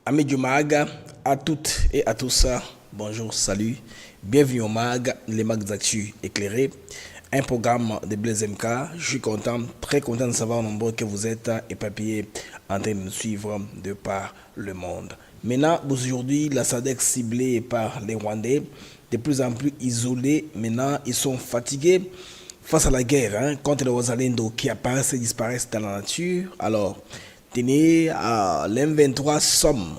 Amis du MAG, à toutes et à tous, bonjour, salut, bienvenue au MAG, les MAG d'actu éclairés, un programme de Blaise MK. Je suis content, très content de savoir nombreux que vous êtes éparpillés en train de nous suivre de par le monde. Maintenant, aujourd'hui, la SADC ciblée par les Rwandais, de plus en plus isolés, maintenant ils sont fatigués face à la guerre contre les Wazalendo qui apparaissent et disparaissent dans la nature. Alors, tenez, à l'M23 somme.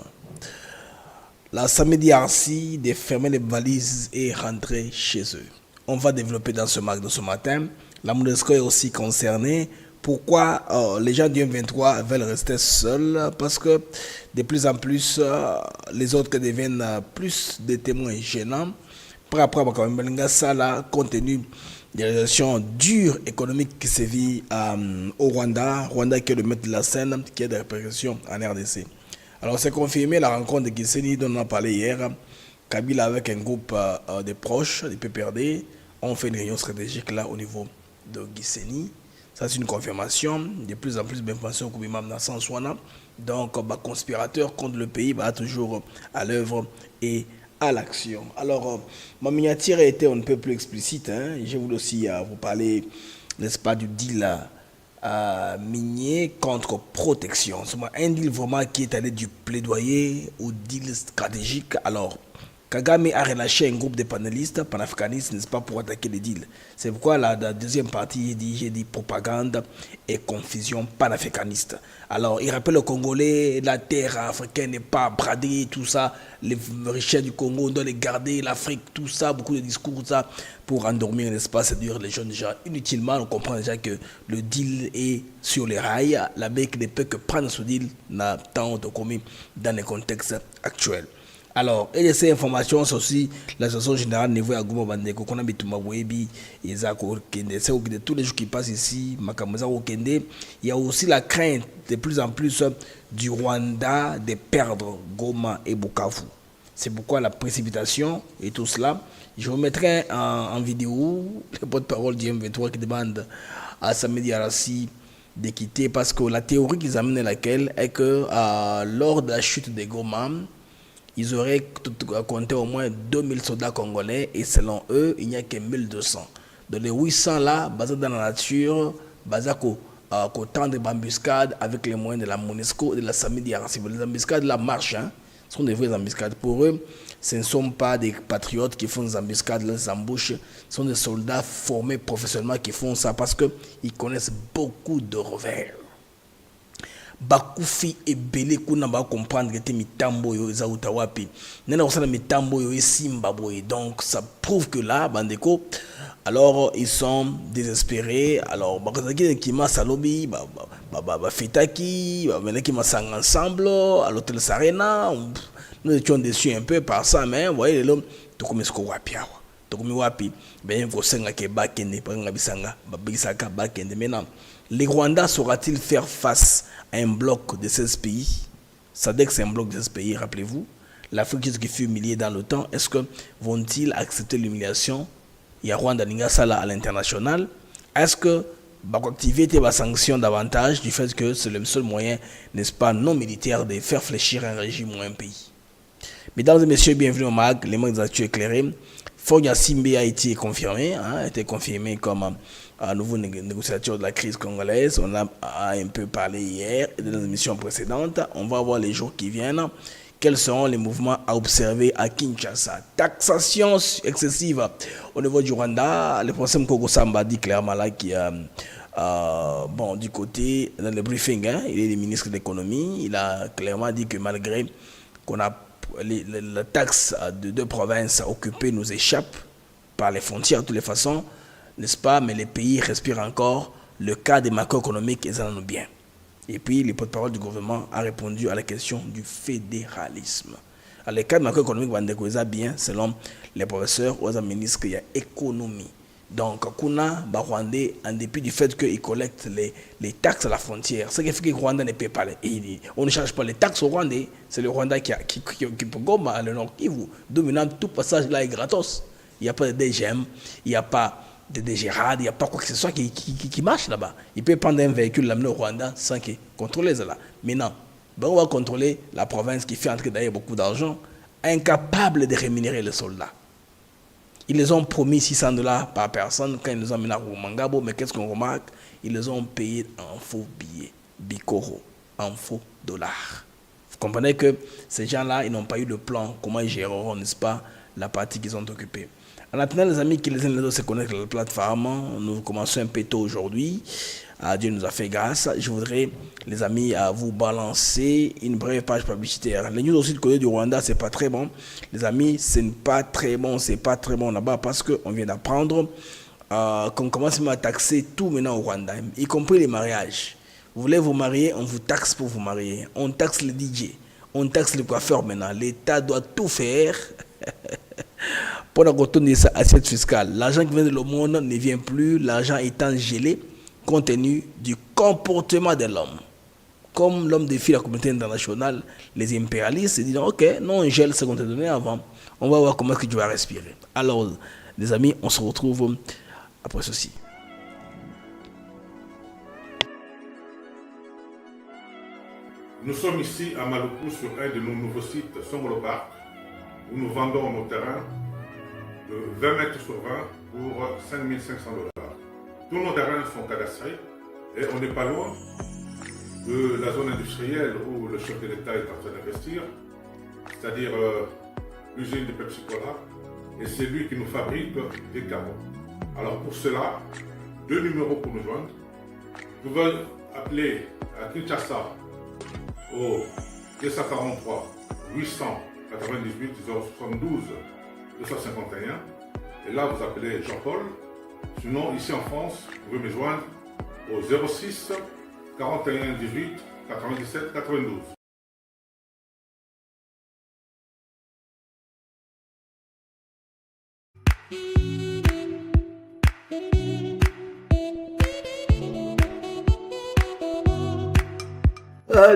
La samedi RC de fermer les valises et rentrer chez eux. On va développer dans ce MAC de ce matin. La MONUSCO est aussi concernée. Pourquoi les gens du M23 veulent rester seuls? Parce que de plus en plus, les autres deviennent plus des témoins gênants. Par rapport à ça, compte tenu des relations dures économiques qui sévissent au Rwanda. Rwanda qui est le maître de la scène, qui a des répercussions en RDC. Alors c'est confirmé la rencontre de Gisenyi dont on a parlé hier. Kabila avec un groupe de proches du PPRD ont fait une réunion stratégique là au niveau de Gisenyi. Ça c'est une confirmation. De plus en plus d'informations qu'on dans le sens où donc conspirateur contre le pays toujours à l'œuvre et à l'action. Alors ma miniature a été on ne peut plus explicite. Je voulais aussi vous parler, n'est-ce pas, du deal minier contre protection. C'est un deal vraiment qui est allé du plaidoyer au deal stratégique. Alors, Kagame a relâché un groupe de panélistes panafricanistes, n'est-ce pas, pour attaquer les deals. C'est pourquoi la deuxième partie, j'ai dit propagande et confusion panafricaniste. Alors, il rappelle aux Congolais, la terre africaine n'est pas bradée, tout ça, les richesses du Congo, on doit les garder, l'Afrique, tout ça, beaucoup de discours, ça, pour endormir, n'est-ce pas, séduire les jeunes déjà inutilement. On comprend déjà que le deal est sur les rails. L'Amérique ne peut que prendre ce deal, n'a tant de commis dans les contextes actuels. Alors, et ces informations, c'est aussi l'association générale niveau à Goma Bandeko, qu'on a mis tout ma webi, Isako Kende, c'est de tous les jours qui passent ici, Makamuza Kende. Il y a aussi la crainte de plus en plus du Rwanda de perdre Goma et Bukavu. C'est pourquoi la précipitation et tout cela. Je vous mettrai en vidéo le porte-parole du M23 qui demande à Samedi Arassi de quitter parce que la théorie qu'ils amènent laquelle est que lors de la chute de Goma, ils auraient compté au moins 2000 soldats congolais et selon eux, il n'y a que 1200. Donc les 800 là, basés dans la nature, basés qu'au temps de embuscades avec les moyens de la MONUSCO et de la Samedi Arassi. Les embuscades là marchent, ce sont des vraies embuscades. Pour eux, ce ne sont pas des patriotes qui font des embuscades, les embouches, ce sont des soldats formés professionnellement qui font ça parce qu'ils connaissent beaucoup de revers. Bakufi et belé kuna ba comprendre que mitambo yo za utawapi nena osala mitambo yo esimba boye. Donc ça prouve que là bandeko alors ils sont désespérés. Alors bakazaki ki masalobi ba fitaki ba venaki masanga ensemble à l'hôtel Sarena. Nous étions déçus un peu par ça, mais vous voyez l'homme to comme ko wapi awa to comme wapi ben ko senga ke bakende panga bisanga ba bisaka bakende. Maintenant les Rwandais saura-t-il faire face à un bloc de 16 pays? SADC c'est un bloc de 16 pays, rappelez-vous. L'Afrique qui fut humiliée dans le temps, est-ce que vont-ils accepter l'humiliation? Il y a Rwanda Ningasala à l'international. Est-ce que activer des sanctions davantage du fait que c'est le seul moyen, n'est-ce pas, non militaire de faire fléchir un régime ou un pays? Mesdames et messieurs, bienvenue au MAG, les MAG d'actu éclairés. Fogia Simbe a été confirmé, comme nouveau négociateur de la crise congolaise. On a un peu parlé hier et dans les émissions précédentes. On va voir les jours qui viennent. Quels seront les mouvements à observer à Kinshasa? Taxation excessive au niveau du Rwanda. Le professeur Kogo Samba dit clairement là qu'il y a du côté, dans le briefing, il est le ministre de l'économie. Il a clairement dit que malgré qu'on a la taxe de deux provinces occupées nous échappe par les frontières de toutes les façons, n'est-ce pas, mais les pays respirent encore. Le cas des macroéconomiques, ils en ont bien. Et puis, le porte-parole du gouvernement a répondu à la question du fédéralisme. Alors, le cas macroéconomique, ils ont bien, selon les professeurs ou les ministres, qu'il y a économie. Donc, Kuna, Rwandais, en dépit du fait qu'ils collectent les taxes à la frontière, ce qui fait que le Rwanda ne paie pas. On ne charge pas les taxes au Rwandais. C'est le Rwanda qui peut Goma, le Nord Kivu, dominant tout passage là est gratos. Il n'y a pas de DGM, il n'y a pas de dégérade, il n'y a pas quoi que ce soit qui marche là-bas. Il peut prendre un véhicule, l'amener au Rwanda sans qu'il contrôle ça là. Maintenant, ben on va contrôler la province qui fait entrer d'ailleurs beaucoup d'argent, incapable de rémunérer les soldats. Ils les ont promis 600 dollars par personne quand ils les ont amenés à Rumangabo, mais qu'est-ce qu'on remarque? Ils les ont payés en faux billets, bikoro, en faux dollars. Vous comprenez que ces gens-là, ils n'ont pas eu le plan, comment ils géreront, n'est-ce pas, la partie qu'ils ont occupée. En attendant, les amis, qui les uns les autres se connectent à la plateforme, nous commençons un peu tôt aujourd'hui. Dieu nous a fait grâce. Je voudrais, les amis, vous balancer une brève page publicitaire. Les news aussi de côté du Rwanda, c'est pas très bon. Les amis, ce n'est pas très bon, c'est pas très bon là-bas parce qu'on vient d'apprendre qu'on commence à taxer tout maintenant au Rwanda, y compris les mariages. Vous voulez vous marier, on vous taxe pour vous marier. On taxe les DJ, on taxe les coiffeurs maintenant. L'État doit tout faire pour retourner sa assiette fiscale. L'argent qui vient de le monde ne vient plus, l'argent étant gelé compte tenu du comportement de l'homme. Comme l'homme défie la communauté internationale, les impérialistes se disent ok, non, on gèle ce qu'on t'a donné avant, on va voir comment est-ce que tu vas respirer. Alors, les amis, on se retrouve après ceci. Nous sommes ici à Maluku sur un de nos nouveaux sites, Songolo Park, où nous vendons nos terrains de 20 mètres sur 20 pour 5 500 dollars. Tous nos terrains sont cadastrés et on n'est pas loin de la zone industrielle où le chef de l'État est en train d'investir, c'est-à-dire l'usine de Pepsi Cola, et c'est lui qui nous fabrique des carreaux. Alors pour cela, 2 numéros pour nous joindre. Vous pouvez appeler à Kinshasa au 243 898 072 251 et là vous appelez Jean-Paul. Sinon ici en France, vous pouvez me joindre au 06 41 18 97 92.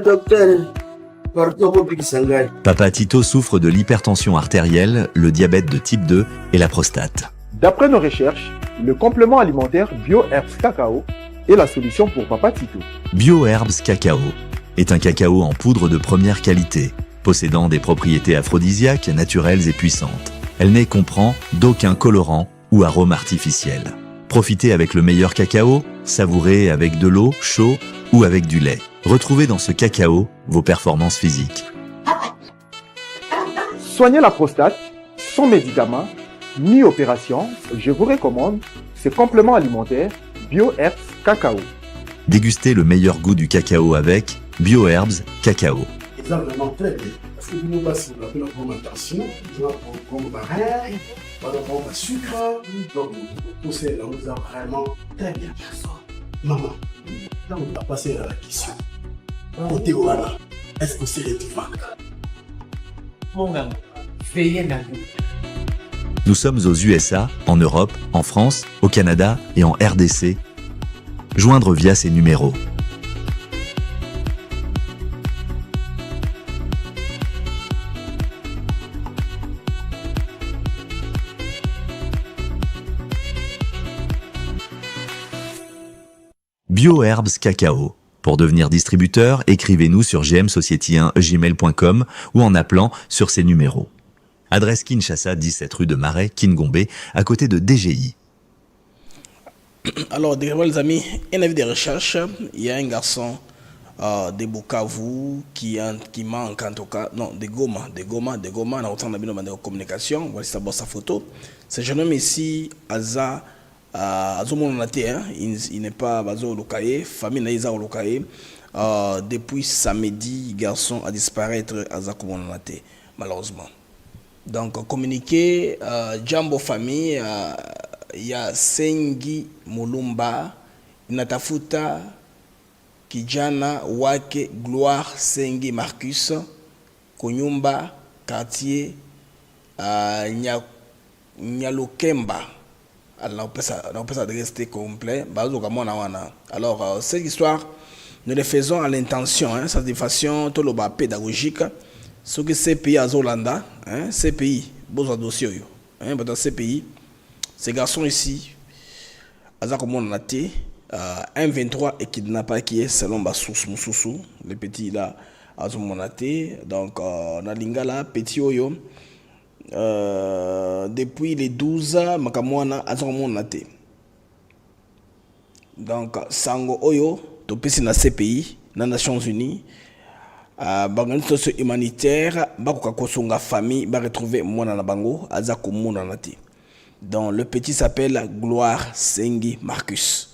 Docteur, Papa Tito souffre de l'hypertension artérielle, le diabète de type 2 et la prostate. D'après nos recherches, le complément alimentaire BioHerbs Cacao est la solution pour Papa Tito. BioHerbs Cacao est un cacao en poudre de première qualité, possédant des propriétés aphrodisiaques, naturelles et puissantes. Elle n'est comprend d'aucun colorant ou arôme artificiel. Profitez avec le meilleur cacao, savourez avec de l'eau, chaud ou avec du lait. Retrouvez dans ce cacao vos performances physiques. Soignez la prostate, sans médicaments, ni opération, je vous recommande ce complément alimentaire BioHerbs Cacao. Dégustez le meilleur goût du cacao avec BioHerbs Cacao. C'est vraiment très bien. Parce que nous passons la bonne alimentation, nous avons comme baril, pas de sucre, donc tout ça, là, nous avons vraiment très bien. Maman, là, on a passé à la question. Côté voilà, est-ce que c'est le divan? Mon gars, veillez la vie. Nous sommes aux USA, en Europe, en France, au Canada et en RDC. Joindre via ces numéros. BioHerbs Cacao. Pour devenir distributeur, écrivez-nous sur gmsociety1gmail.com ou en appelant sur ces numéros. Adresse Kinshasa, 17 rue de Marais, Kingombe, à côté de DGI. Alors, les amis, un avis de recherche, il y a un garçon de Bukavu qui manque en tout cas, non, de Goma, on a autant de communication, voici d'abord sa photo. Ce jeune homme ici, Aza, il n'est pas au locaye, famille n'a pas au locaye. Depuis samedi, garçon a disparaître à Zakomonate, malheureusement. Donc, communiqué, Jambo famille, il y a Sengi Mulumba, Natafuta, Kijana, Wake, Gloire, Sengi Marcus, Konyumba, quartier, Nyalokemba. Alors, on peut s'adresser complet. Alors, cette histoire, nous le faisons à l'intention, hein, ça de façon pédagogique. Ce que ces pays à Zolanda, hein, ces pays, beaux dossiers, hein, dans ces pays, ces garçons ici, Azako Monate, M23 et kidnappé qui est selon Bassous Moussoussou, le petit là, Azako Monate. Donc, Nalingala, petit Oyo, depuis les 12, Makamwana, Azako Monate. Donc, Sango Oyo, topesi na CPI, na Nations Unies, organisation humanitaire, bakoka kosonga famille, ba retrouver mwana na bango, Azako Monate. Donc le petit s'appelle Gloire Sengi Marcus.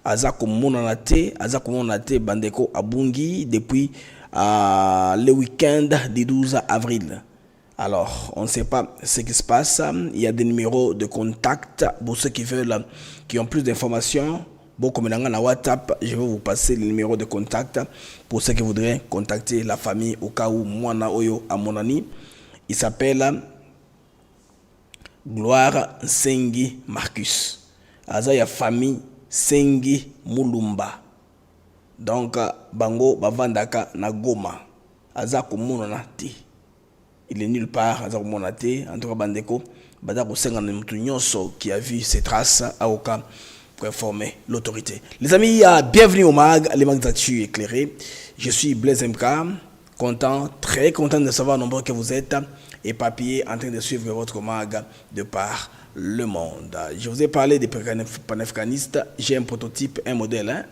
Azako Monate, Bandeko Abungi depuis le week-end du 12 avril. Alors, on ne sait pas ce qui se passe. Il y a des numéros de contact pour ceux qui veulent, qui ont plus d'informations. Bon, comme dans la WhatsApp, je vais vous passer le numéro de contact pour ceux qui voudraient contacter la famille au cas où Mwana Oyo à Monani. Il s'appelle Gloire Sengi Marcus. Azaya famille Sengi Mulumba. Donc, Bango Bavandaka na Goma. Azako Mononate. Il est nulle part. Azako Monate. En tout cas, Bandeko. Badako Senga Nemutunyoso qui a vu ses traces à Oka pour informer l'autorité. Les amis, bienvenue au MAG, les MAG d'actu éclairés. Je suis Blaise MK. Content, très content de savoir nombreux que vous êtes. Et papier en train de suivre votre mag de par le monde. Je vous ai parlé des panafricanistes. J'ai un prototype, un modèle, hein?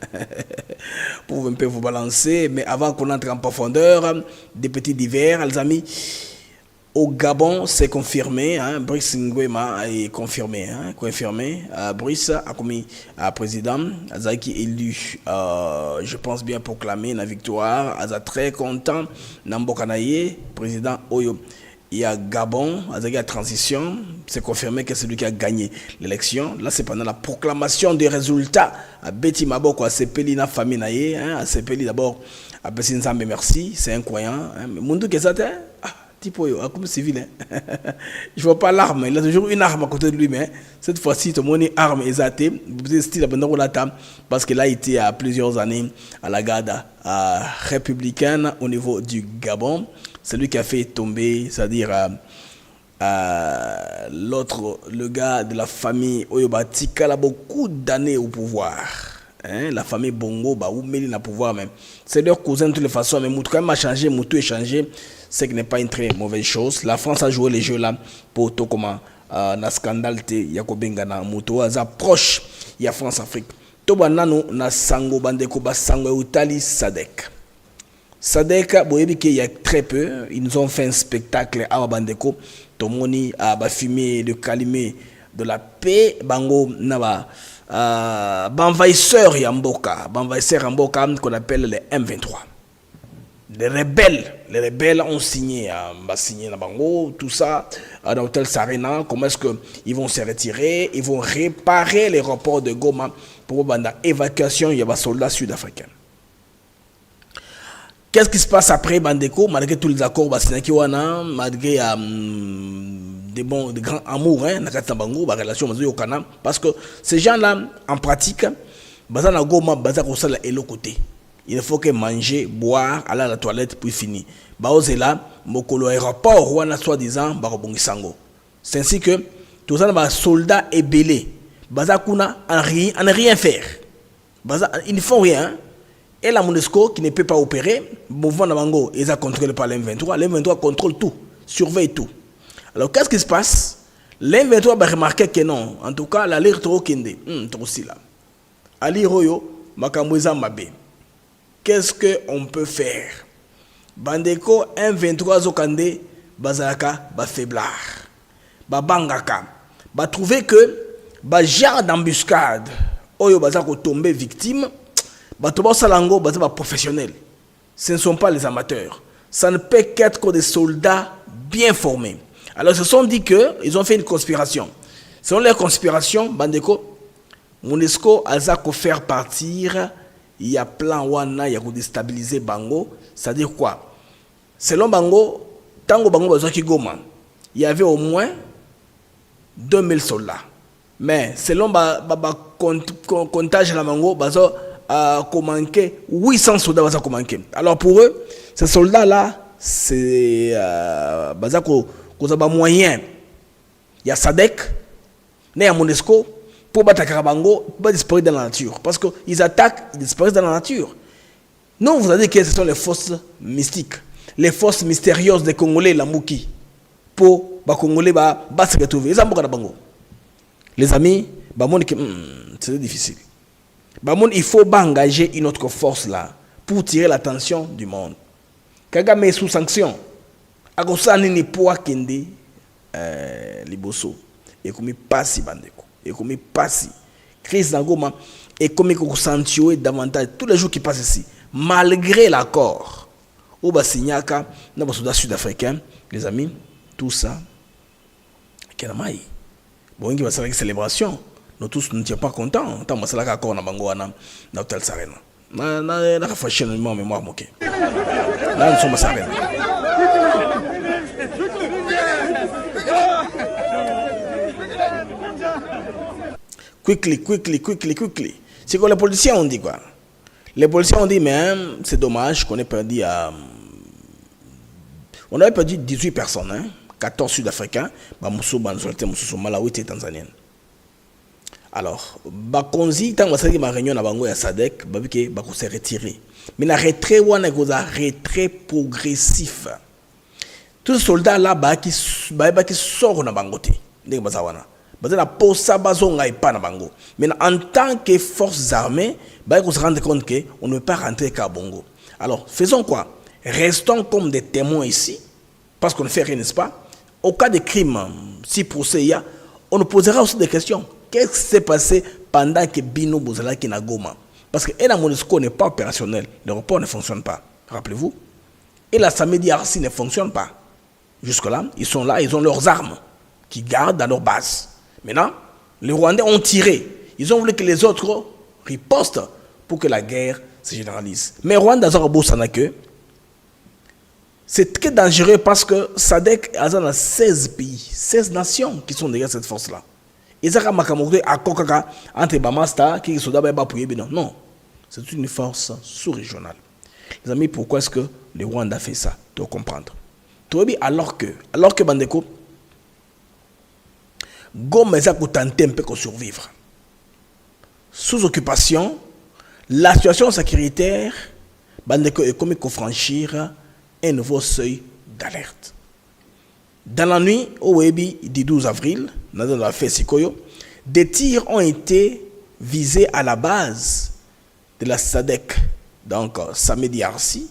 Pour un peu vous balancer. Mais avant qu'on entre en profondeur, des petits divers, les amis, au Gabon, c'est confirmé. Hein? Brice Nguema est confirmé. Hein? Brice a commis président. Azaki élu, je pense bien proclamé la victoire. Aza très content. Nambokanaye, président Oyo. Il y a Gabon, avec la transition, c'est confirmé que c'est lui qui a gagné l'élection. Là, c'est pendant la proclamation des résultats. À Betty Maboko, à Sepeli, na famille naïe, à Sepeli d'abord, à Bessin Zambe, merci, c'est incroyable. Mais Mundou Kesate, type comme civil. Je vois pas l'arme, il a toujours une arme à côté de lui, mais cette fois-ci, tout le monde est arme exatée. Vous êtes style à parce qu'il a été à plusieurs années à la garde républicaine au niveau du Gabon. C'est lui qui a fait tomber, c'est-à-dire l'autre, le gars de la famille Oyobati, qui a beaucoup d'années au pouvoir. Hein? La famille Bongo, où Méline a pouvoir même. C'est leur cousin de toutes les façons, mais Moutou quand même a changé, Moutou est changé, c'est que n'est pas une très mauvaise chose. La France a joué les jeux là pour tout comment na scandale te Yakobengana Moutou a proche il y a France-Afrique. Toba nano na sango bandeko ba sango utali Sadek. Sadek, il y a très peu, ils nous ont fait un spectacle à Bandeko, Tomoni a fumé le calumet de la paix, Bango Naba, Banvaisseur Yamboka, qu'on appelle les M23. Les rebelles ont signé na Bango, tout ça, dans l'hôtel Sarena, comment est-ce qu'ils vont se retirer, ils vont réparer l'aéroport de Goma pour l'évacuation, il y a des soldats sud-africains. Qu'est-ce qui se passe après Bandeko, malgré tous les accords, malgré des grands amours, hein, relation, parce que ces gens-là, en pratique, il ne faut que manger, boire, aller à la toilette, puis finir. Là, mokolo aéroport, ou soi-disant, c'est ainsi que tous les soldats et belés, en rien faire. Ils ne font rien. Et la MONUSCO qui ne peut pas opérer, mouvement Nabango, ils sont contrôlés par l'M23. L'M23 contrôle tout, surveille tout. Alors qu'est-ce qui se passe? L'M23 va remarquer que non. En tout cas, la lire trop kende. Aussi là. Ali Royo, Makamouza Mabe. Qu'est-ce qu'on peut faire? Bandeko M23 Zokande, Bazalaka, Bafaiblard. Babangaka. Ba trouver que, genre d'embuscade, Oyo Bazako tombé victime. Salango, professionnels. Ce ne sont pas les amateurs. Ça ne peut qu'être que des soldats bien formés. Alors ils se sont dit qu'ils ont fait une conspiration. Selon leur conspiration, Bandeko, MONUSCO a faire partir, il y a plan Wana, il y a déstabiliser Bango. C'est-à-dire quoi? Selon Bango, Tango Bango Bazoki Goma, il y avait au moins 2000 soldats. Mais selon comptage la Bango, Bazo manqué 800 soldats. Alors pour eux, ces soldats-là, c'est moyen. Il y a Sadek, il y a MONUSCO, pour battre Karabango, pas disparaître dans la nature. Parce qu'ils attaquent, ils disparaissent dans la nature. Non, vous avez dit que ce sont les forces mystiques, les forces mystérieuses des Congolais, la Mouki, pour les Congolais se retrouver. Les amis, c'est difficile. Il faut engager une autre force là pour tirer l'attention du monde. Kagame est sous sanction. Akosani ni poa kende liboso. Et comme passi bandeko. Et comme passi. Crise d'Angoma et comme il davantage tous les jours qui passent ici. Malgré l'accord. Au Basignaka, dans les soldats sud-africains, les amis, tout ça. Kenamaï. Bon, il va faire une célébration. Nous tous ne sommes pas contents. Tant que c'est là qu'on a bangoana dans l'hôtel Sarena. Na fâché le mémoire moqué. Là nous sommes à Sarena. Quickly. C'est quoi les policiers ont dit quoi? Les policiers ont dit même c'est dommage qu'on ait perdu on avait perdu 18 personnes, hein? 14 Sud-Africains, Malawi et Tanzanienne. Alors, Bakonzi, tant que ma réunion à Bango et à Sadek, Bako s'est retiré. Mais la retrait, on a un retrait progressif. Tous les soldats là, qui sortent de Bangote. La posa bazonga et pas na Bango. Mais en tant que forces armées, on se rend compte qu'on ne peut pas rentrer qu'à Bongo. Alors, faisons quoi? Restons comme des témoins ici, parce qu'on ne fait rien, n'est-ce pas? Au cas de crime, si procès il y a, on nous posera aussi des questions. Qu'est-ce qui s'est passé pendant que Bino Bozala qui na Goma? Parce que la MONUSCO n'est pas opérationnel, l'aéroport ne fonctionne pas. Rappelez-vous. Et la Samedi Arsi ne fonctionne pas. Jusque-là, ils sont là, ils ont leurs armes qui gardent dans leur base. Maintenant, les Rwandais ont tiré. Ils ont voulu que les autres ripostent pour que la guerre se généralise. Mais Rwanda que c'est très dangereux parce que SADC a 16 pays, 16 nations qui sont derrière cette force-là. Et ça entre Bamasta qui sont d'abord non, c'est une force sous-régionale. Les amis, pourquoi est-ce que le Rwanda fait ça? Tu dois comprendre. Alors que Bandeko Goma a tenté un peu de survivre. Sous occupation, la situation sécuritaire Bandeko est comme il franchir un nouveau seuil d'alerte. Dans la nuit au Webi du 12 avril, dans la fête Sikoyo, des tirs ont été visés à la base de la SADC, donc Samedi Arsi,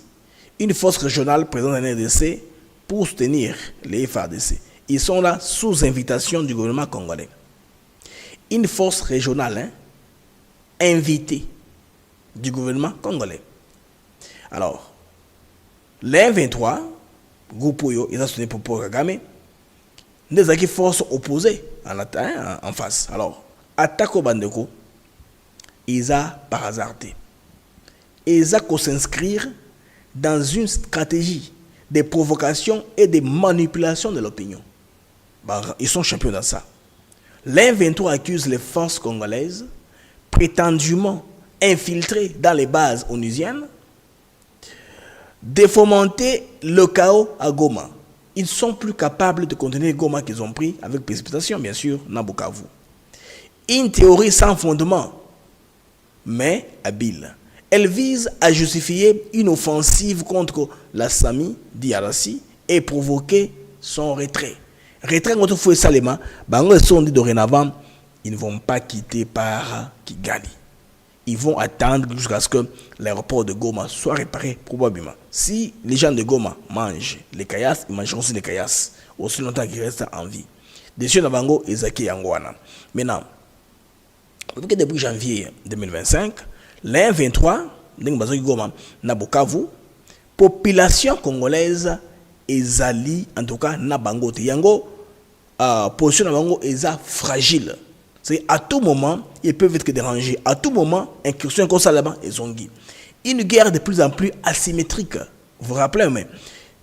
une force régionale présente en RDC pour soutenir les FARDC. Ils sont là sous invitation du gouvernement congolais. Une force régionale invitée du gouvernement congolais. Alors, les 23, Goupoyo, ils ont soutenu pour Kagame, des forces opposées en face. Alors, attaque au Bandeko, ils ont par hasardé. Ils ont s'inscrire dans une stratégie de provocation et de manipulation de l'opinion. Ils sont champions dans ça. Les 23 accusent les forces congolaises, prétendument infiltrées dans les bases onusiennes, de fomenter le chaos à Goma. Ils sont plus capables de contenir Goma qu'ils ont pris avec précipitation, bien sûr, dans Bukavu. Une théorie sans fondement, mais habile. Elle vise à justifier une offensive contre la Sami d'Iarasi et provoquer son retrait. Retrait contre Foué Salema, ils sont dit dorénavant, ils ne vont pas quitter par Kigali. Ils vont attendre jusqu'à ce que l'aéroport de Goma soit réparé, probablement. Si les gens de Goma mangent les caillasses, ils mangeront aussi les caillasses, aussi longtemps qu'ils restent en vie. Dessus, Nabango et Zaki Yangwana. Maintenant, depuis janvier 2025, les 23, Goma, Nabukavu, population congolaise ezali, en tout cas, Nabango, Yango, position Nabango est fragile. C'est à tout moment, ils peuvent être dérangés. À tout moment, incursion comme ça là-bas, ils ont dit. Une guerre de plus en plus asymétrique. Vous vous rappelez, mais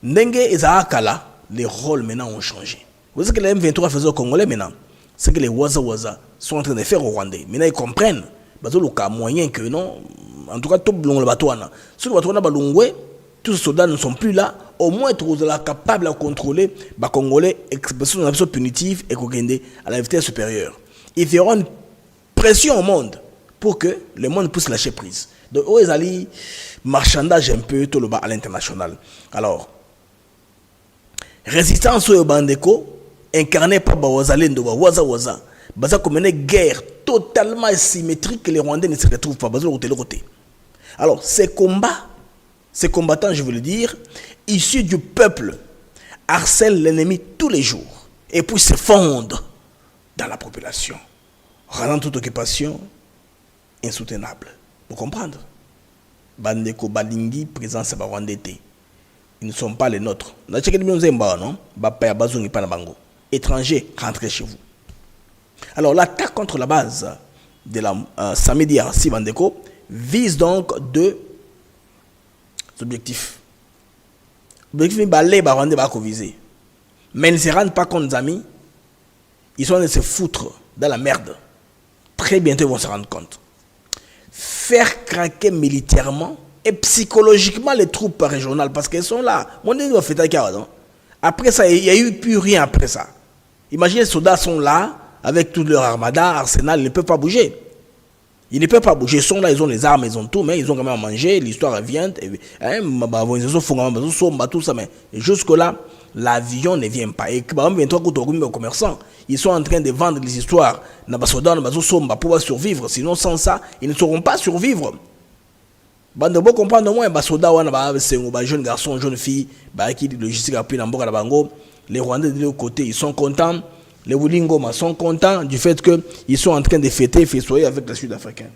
Ndenge et Zahakala, les rôles maintenant ont changé. Vous savez que les M23 faisaient au Congolais maintenant. C'est que les Waza sont en train de faire au Rwandais. Maintenant, ils comprennent. Parce que le cas moyen que non, en tout cas, tout le bateau. Si le bateau n'a pas l'ongoué, tous ces soldats ne sont plus là. Au moins, ils sont capables de contrôler les Congolais, expression d'une action punitive et à la vitesse supérieure. Ils feront une pression au monde pour que le monde puisse lâcher prise. Donc, ils allaient marchandage un peu tout le bas à l'international. Alors, résistance au Bandeko, incarnée par Bawazalendo, Waza, Baza comme une guerre totalement asymétrique que les Rwandais ne se retrouvent pas. Alors, ces combattants, je veux le dire, issus du peuple, harcèlent l'ennemi tous les jours et puis se fondent dans la population, rendant toute occupation insoutenable. Vous comprenez? Bandeko Balingi, présence à Rwandais. Ils ne sont pas les nôtres. Étrangers, rentrez chez vous. Alors, l'attaque contre la base de la samedi à Sibandeko vise donc deux objectifs. L'objectif est de viser. Mais ils ne se rendent pas compte, amis. Ils sont en train de se foutre dans la merde. Très bientôt, ils vont se rendre compte. Faire craquer militairement et psychologiquement les troupes régionales parce qu'elles sont là. Après ça, il n'y a eu plus rien après ça. Imaginez, les soldats sont là avec tout leur armada, arsenal, ils ne peuvent pas bouger. Ils ne peuvent pas bouger, ils sont là, ils ont les armes, ils ont tout, mais ils ont quand même à manger, l'histoire vient, tout ça, mais jusque-là, l'avion ne vient pas. Et commerçants, ils sont en train de vendre les histoires, pour pouvoir survivre, sinon sans ça, ils ne sauront pas survivre. Bande bon comprendre au moins jeunes garçons, jeunes filles, qui logistique appui dans les Rwandais de l'autre côté, ils sont contents. Les Wulingoma sont contents du fait qu'ils sont en train de fêter, festoyer avec les Sud-Africains.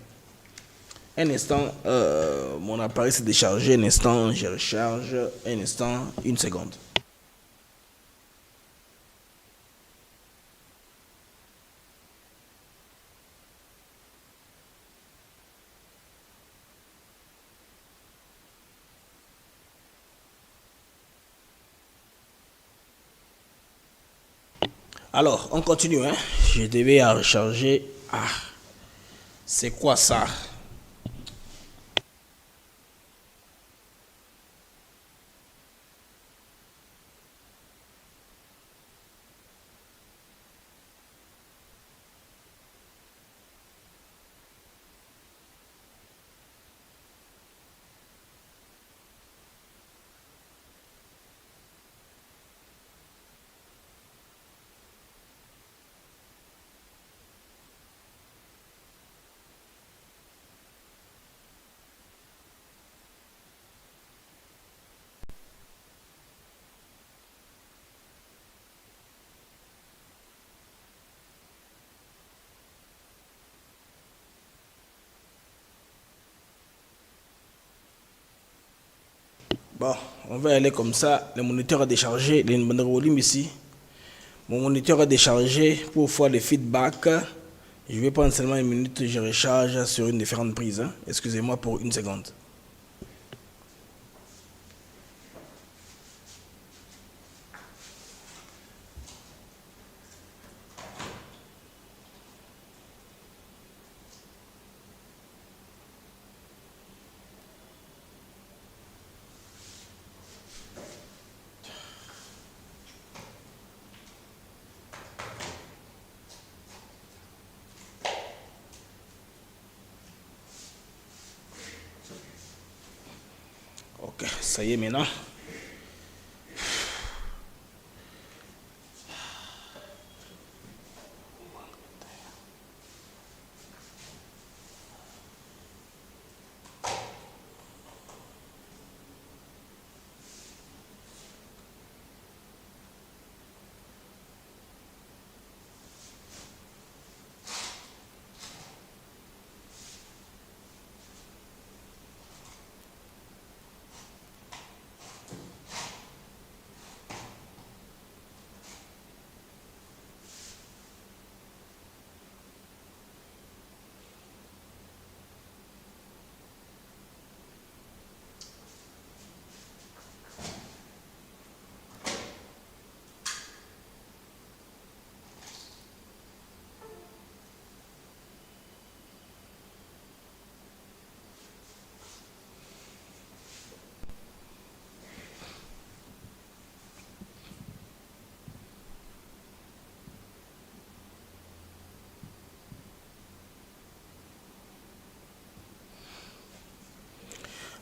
Un instant, mon appareil s'est déchargé. Un instant, je recharge. Un instant, une seconde. Alors, on continue. Hein? Je devais recharger. Ah, c'est quoi ça? Bon, on va aller comme ça. Le moniteur a déchargé. Ici. Mon moniteur a déchargé pour faire le feedback. Je vais prendre seulement une minute. Je recharge sur une différente prise. Hein. Excusez-moi pour une seconde. Ok, ça y est maintenant.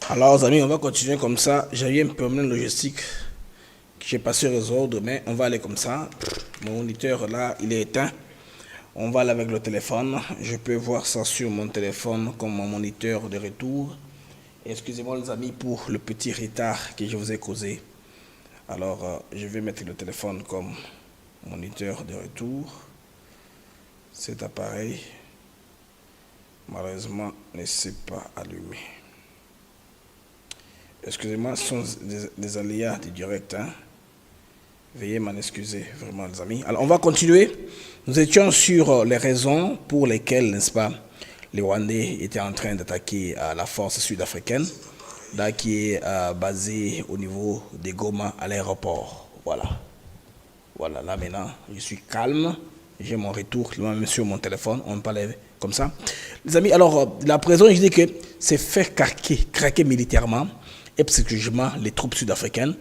Alors, les amis, on va continuer comme ça. J'avais un problème logistique que j'ai pas su résoudre, mais on va aller comme ça. Mon moniteur, là, il est éteint. On va aller avec le téléphone. Je peux voir ça sur mon téléphone comme mon moniteur de retour. Excusez-moi, les amis, pour le petit retard que je vous ai causé. Alors, je vais mettre le téléphone comme moniteur de retour. Cet appareil, malheureusement, ne s'est pas allumé. Excusez-moi, ce sont des aléas du direct. Hein? Veuillez m'en excuser, vraiment, les amis. Alors, on va continuer. Nous étions sur les raisons pour lesquelles, n'est-ce pas, les Rwandais étaient en train d'attaquer la force sud-africaine, là, qui est basée au niveau de Goma à l'aéroport. Voilà. Voilà, là maintenant, je suis calme. J'ai mon retour, même sur mon téléphone. On parle comme ça. Les amis, alors, la raison, je dis que c'est faire craquer militairement et psychologiquement les troupes sud-africaines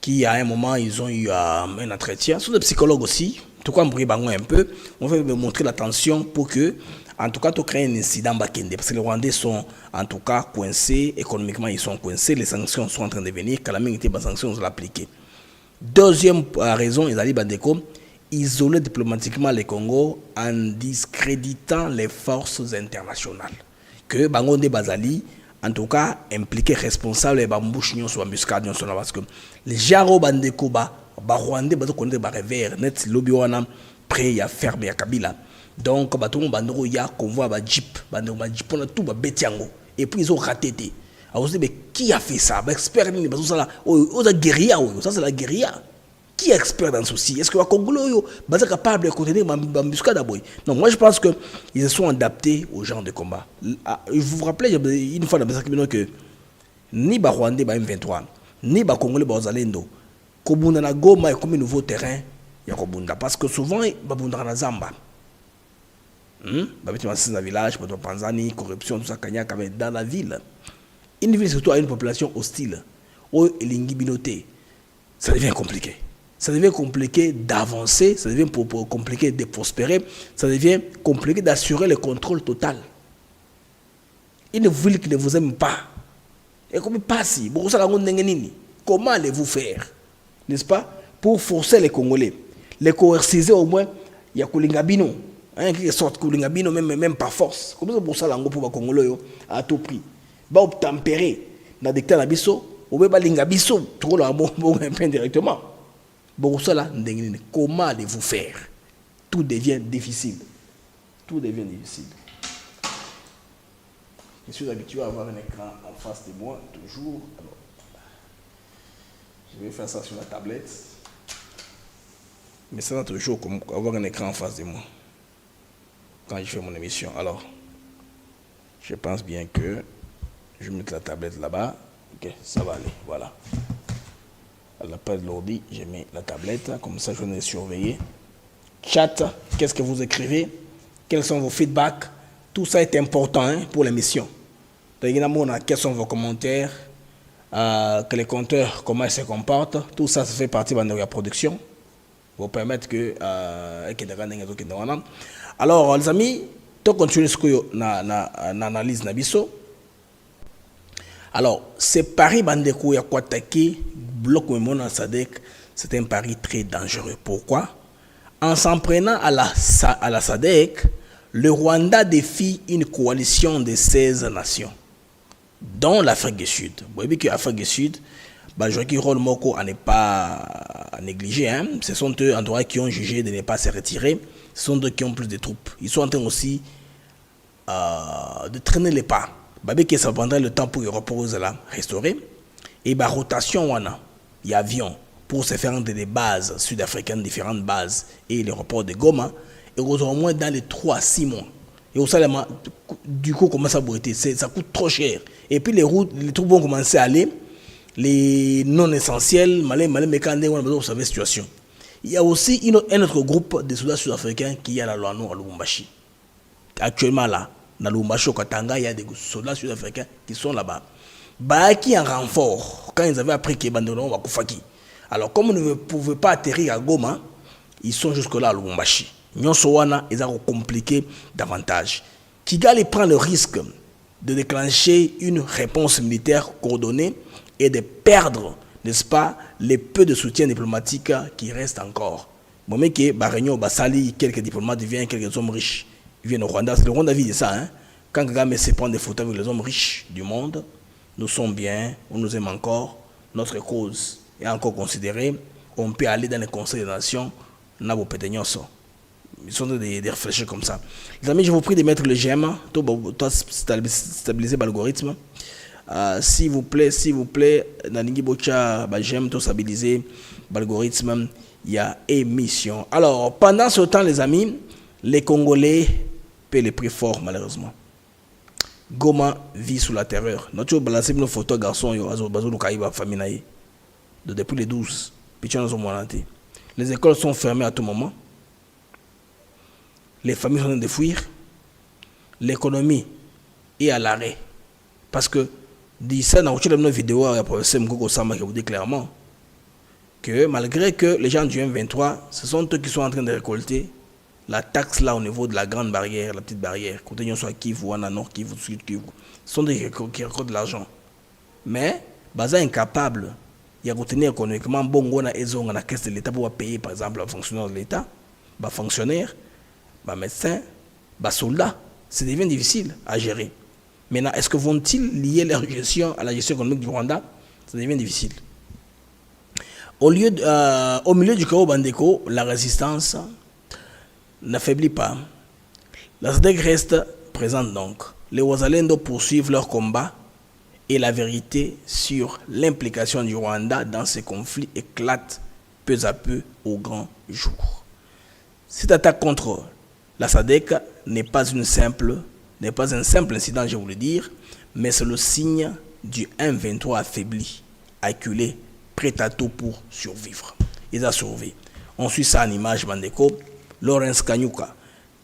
qui, à un moment, ils ont eu un entretien. Ce sont des psychologues aussi. En tout cas, on pourrait un peu. On veut me montrer l'attention pour que, en tout cas, tu crées un incident Bakende. Parce que les Rwandais sont, en tout cas, coincés. Économiquement, ils sont coincés. Les sanctions sont en train de venir. Quand la même était sanctions, on va l'appliquer. Deuxième raison, ils allaient Bandeko isoler diplomatiquement le Congo en discréditant les forces internationales. Que Bangonde Bazali, en tout cas, impliqué responsable de Bambouche sur Muscat, parce que les Jaro Bandeko, Rwandais, Bazokondé, Revers, Net, Lobiwana, prêt à fermer à Kabila. Donc, Baton Bandero, il y a convoi, Jeep, Bandero, Jeep, on a tout, Betiango. Et puis, ils ont raté. Alors, on se dit, mais qui a fait ça? Expert, la guérilla, ça c'est la guérilla. Qui est expert dans ceci? Est-ce que le Congolais est capable de contenir Bambusca d'abord? Non, moi je pense qu'ils se sont adaptés au genre de combat. Vous vous rappelez une fois que ni Rwandais M23, ni Congolais Bazalendo, Kobunda na Goma est comme un nouveau terrain, il y a Kobunda. Parce que souvent, Babunda na Zamba. Babeti dans un village, Panzani, corruption, tout ça, Kanyak, dans la ville. Une ville surtout à une population hostile, où il y a une ça devient compliqué. Ça devient compliqué d'avancer, ça devient compliqué de prospérer, ça devient compliqué d'assurer le contrôle total. Une ville qui ne vous aime pas, et comme passi, comment allez-vous faire, n'est-ce pas, pour forcer les Congolais, les coerciser au moins, il y a Koulingabino, qui sort Koulingabino même par force. Comment c'est pour ça pour les Congolais à tout prix? Bah tempérer dans des cas biso, ou bien linga biso, trop la bon directement. Bon ça là, comment allez-vous faire? Tout devient difficile. Tout devient difficile. Je suis habitué à avoir un écran en face de moi toujours. Alors, je vais faire ça sur la tablette. Mais ça va toujours avoir un écran en face de moi quand je fais mon émission. Alors, je pense bien que je vais mettre la tablette là-bas. Ok, ça va aller. Voilà. À la place de l'ordi, je mets la tablette. Comme ça, je vais surveiller. Chat, qu'est-ce que vous écrivez? Quels sont vos feedbacks? Tout ça est important pour l'émission. Quels sont vos commentaires? Que les compteurs, comment ils se comportent? Tout ça, ça fait partie de la production. Pour permettre que... Alors, les amis, on continue ce que l'analyse Nabiso. Alors, c'est Paris Bandeko Yakwataki, bloc Mona Sadek, c'est un pari très dangereux. Pourquoi? En s'en prenant à la SADC, le Rwanda défie une coalition de 16 nations, dont l'Afrique du Sud. Vous voyez que l'Afrique du Sud, Joaquim Rolmoko n'est pas négligé. Hein? Ce sont eux, en tout cas, qui ont jugé de ne pas se retirer. Ce sont eux qui ont plus de troupes. Ils sont en train aussi de traîner les pas. Que ça prendrait le temps pour reposer là, restaurer. Et rotation, il y a avion pour se faire des bases sud-africaines, différentes bases, et l'aéroport de Goma, et au moins dans les 3 à 6 mois. Et au salaire, du coup, comment ça boiter? Ça coûte trop cher. Et puis les routes, les troupes vont commencer à aller, les non essentiels, vous savez la situation. Il y a aussi un autre groupe de soldats sud-africains qui est à la Loano, à Lubumbashi. Actuellement là, dans Lubumbashi, au Katanga, il y a des soldats sud-africains qui sont là-bas. Qui en renfort, quand ils avaient appris qu'ils abandonnaient Wakufaki. Alors, comme ils ne pouvaient pas atterrir à Goma, ils sont jusque-là à Lubumbashi. Nyonso wana, ils ont compliqué davantage. Kigali prend le risque de déclencher une réponse militaire coordonnée et de perdre, n'est-ce pas, les peu de soutien diplomatique qui restent encore. Bon, mais que Barigno, Bassali, quelques diplomates viennent, quelques hommes riches, ils viennent au Rwanda. C'est le Rwanda vit de ça, hein. Quand Kagame se prend des photos avec les hommes riches du monde, nous sommes bien, on nous aime encore, notre cause est encore considérée, on peut aller dans les conseils des nations, Nabo Petegnoso. Ils sont des réfléchis comme ça. Les amis, je vous prie de mettre le j'aime, stabiliser l'algorithme. S'il vous plaît, Naningi Bocha, j'aime tout stabiliser l'algorithme. Il y a émission. Alors, pendant ce temps, les amis, les Congolais paient les prix forts, malheureusement. Goma vit sous la terreur. Nous avons balancé nos photos garçons depuis les 12. Les écoles sont fermées à tout moment. Les familles sont en train de fuir. L'économie est à l'arrêt. Parce que, dit ça dans une vidéo, il y a professeur Mkoko Samba qui vous dit clairement que malgré que les gens du M23, ce sont eux qui sont en train de récolter la taxe là au niveau de la grande barrière, la petite barrière. Quand ils sont à Kivu, à Nord Kivu, Sud Kivu, ce sont des qui récoltent de l'argent. Mais, Baza incapable, il y a retenir économiquement, bon, on a la caisse de l'État pour payer par exemple un fonctionnaire de l'État, un fonctionnaire, un médecin, un soldat. Ça devient difficile à gérer. Maintenant, est-ce que vont-ils lier leur gestion à la gestion économique du Rwanda? Ça devient difficile. Au milieu du chaos Bandeko, la résistance n'affaiblit pas. La SADC reste présente donc. Les Wazalendo poursuivent leur combat et la vérité sur l'implication du Rwanda dans ces conflits éclate peu à peu au grand jour. Cette attaque contre la SADC n'est pas un simple incident, je vous le dire, mais c'est le signe du M23 affaibli, acculé, prêt à tout pour survivre. Ils ont survécu. On suit ça en image, Bandeko. Lawrence Kanyuka.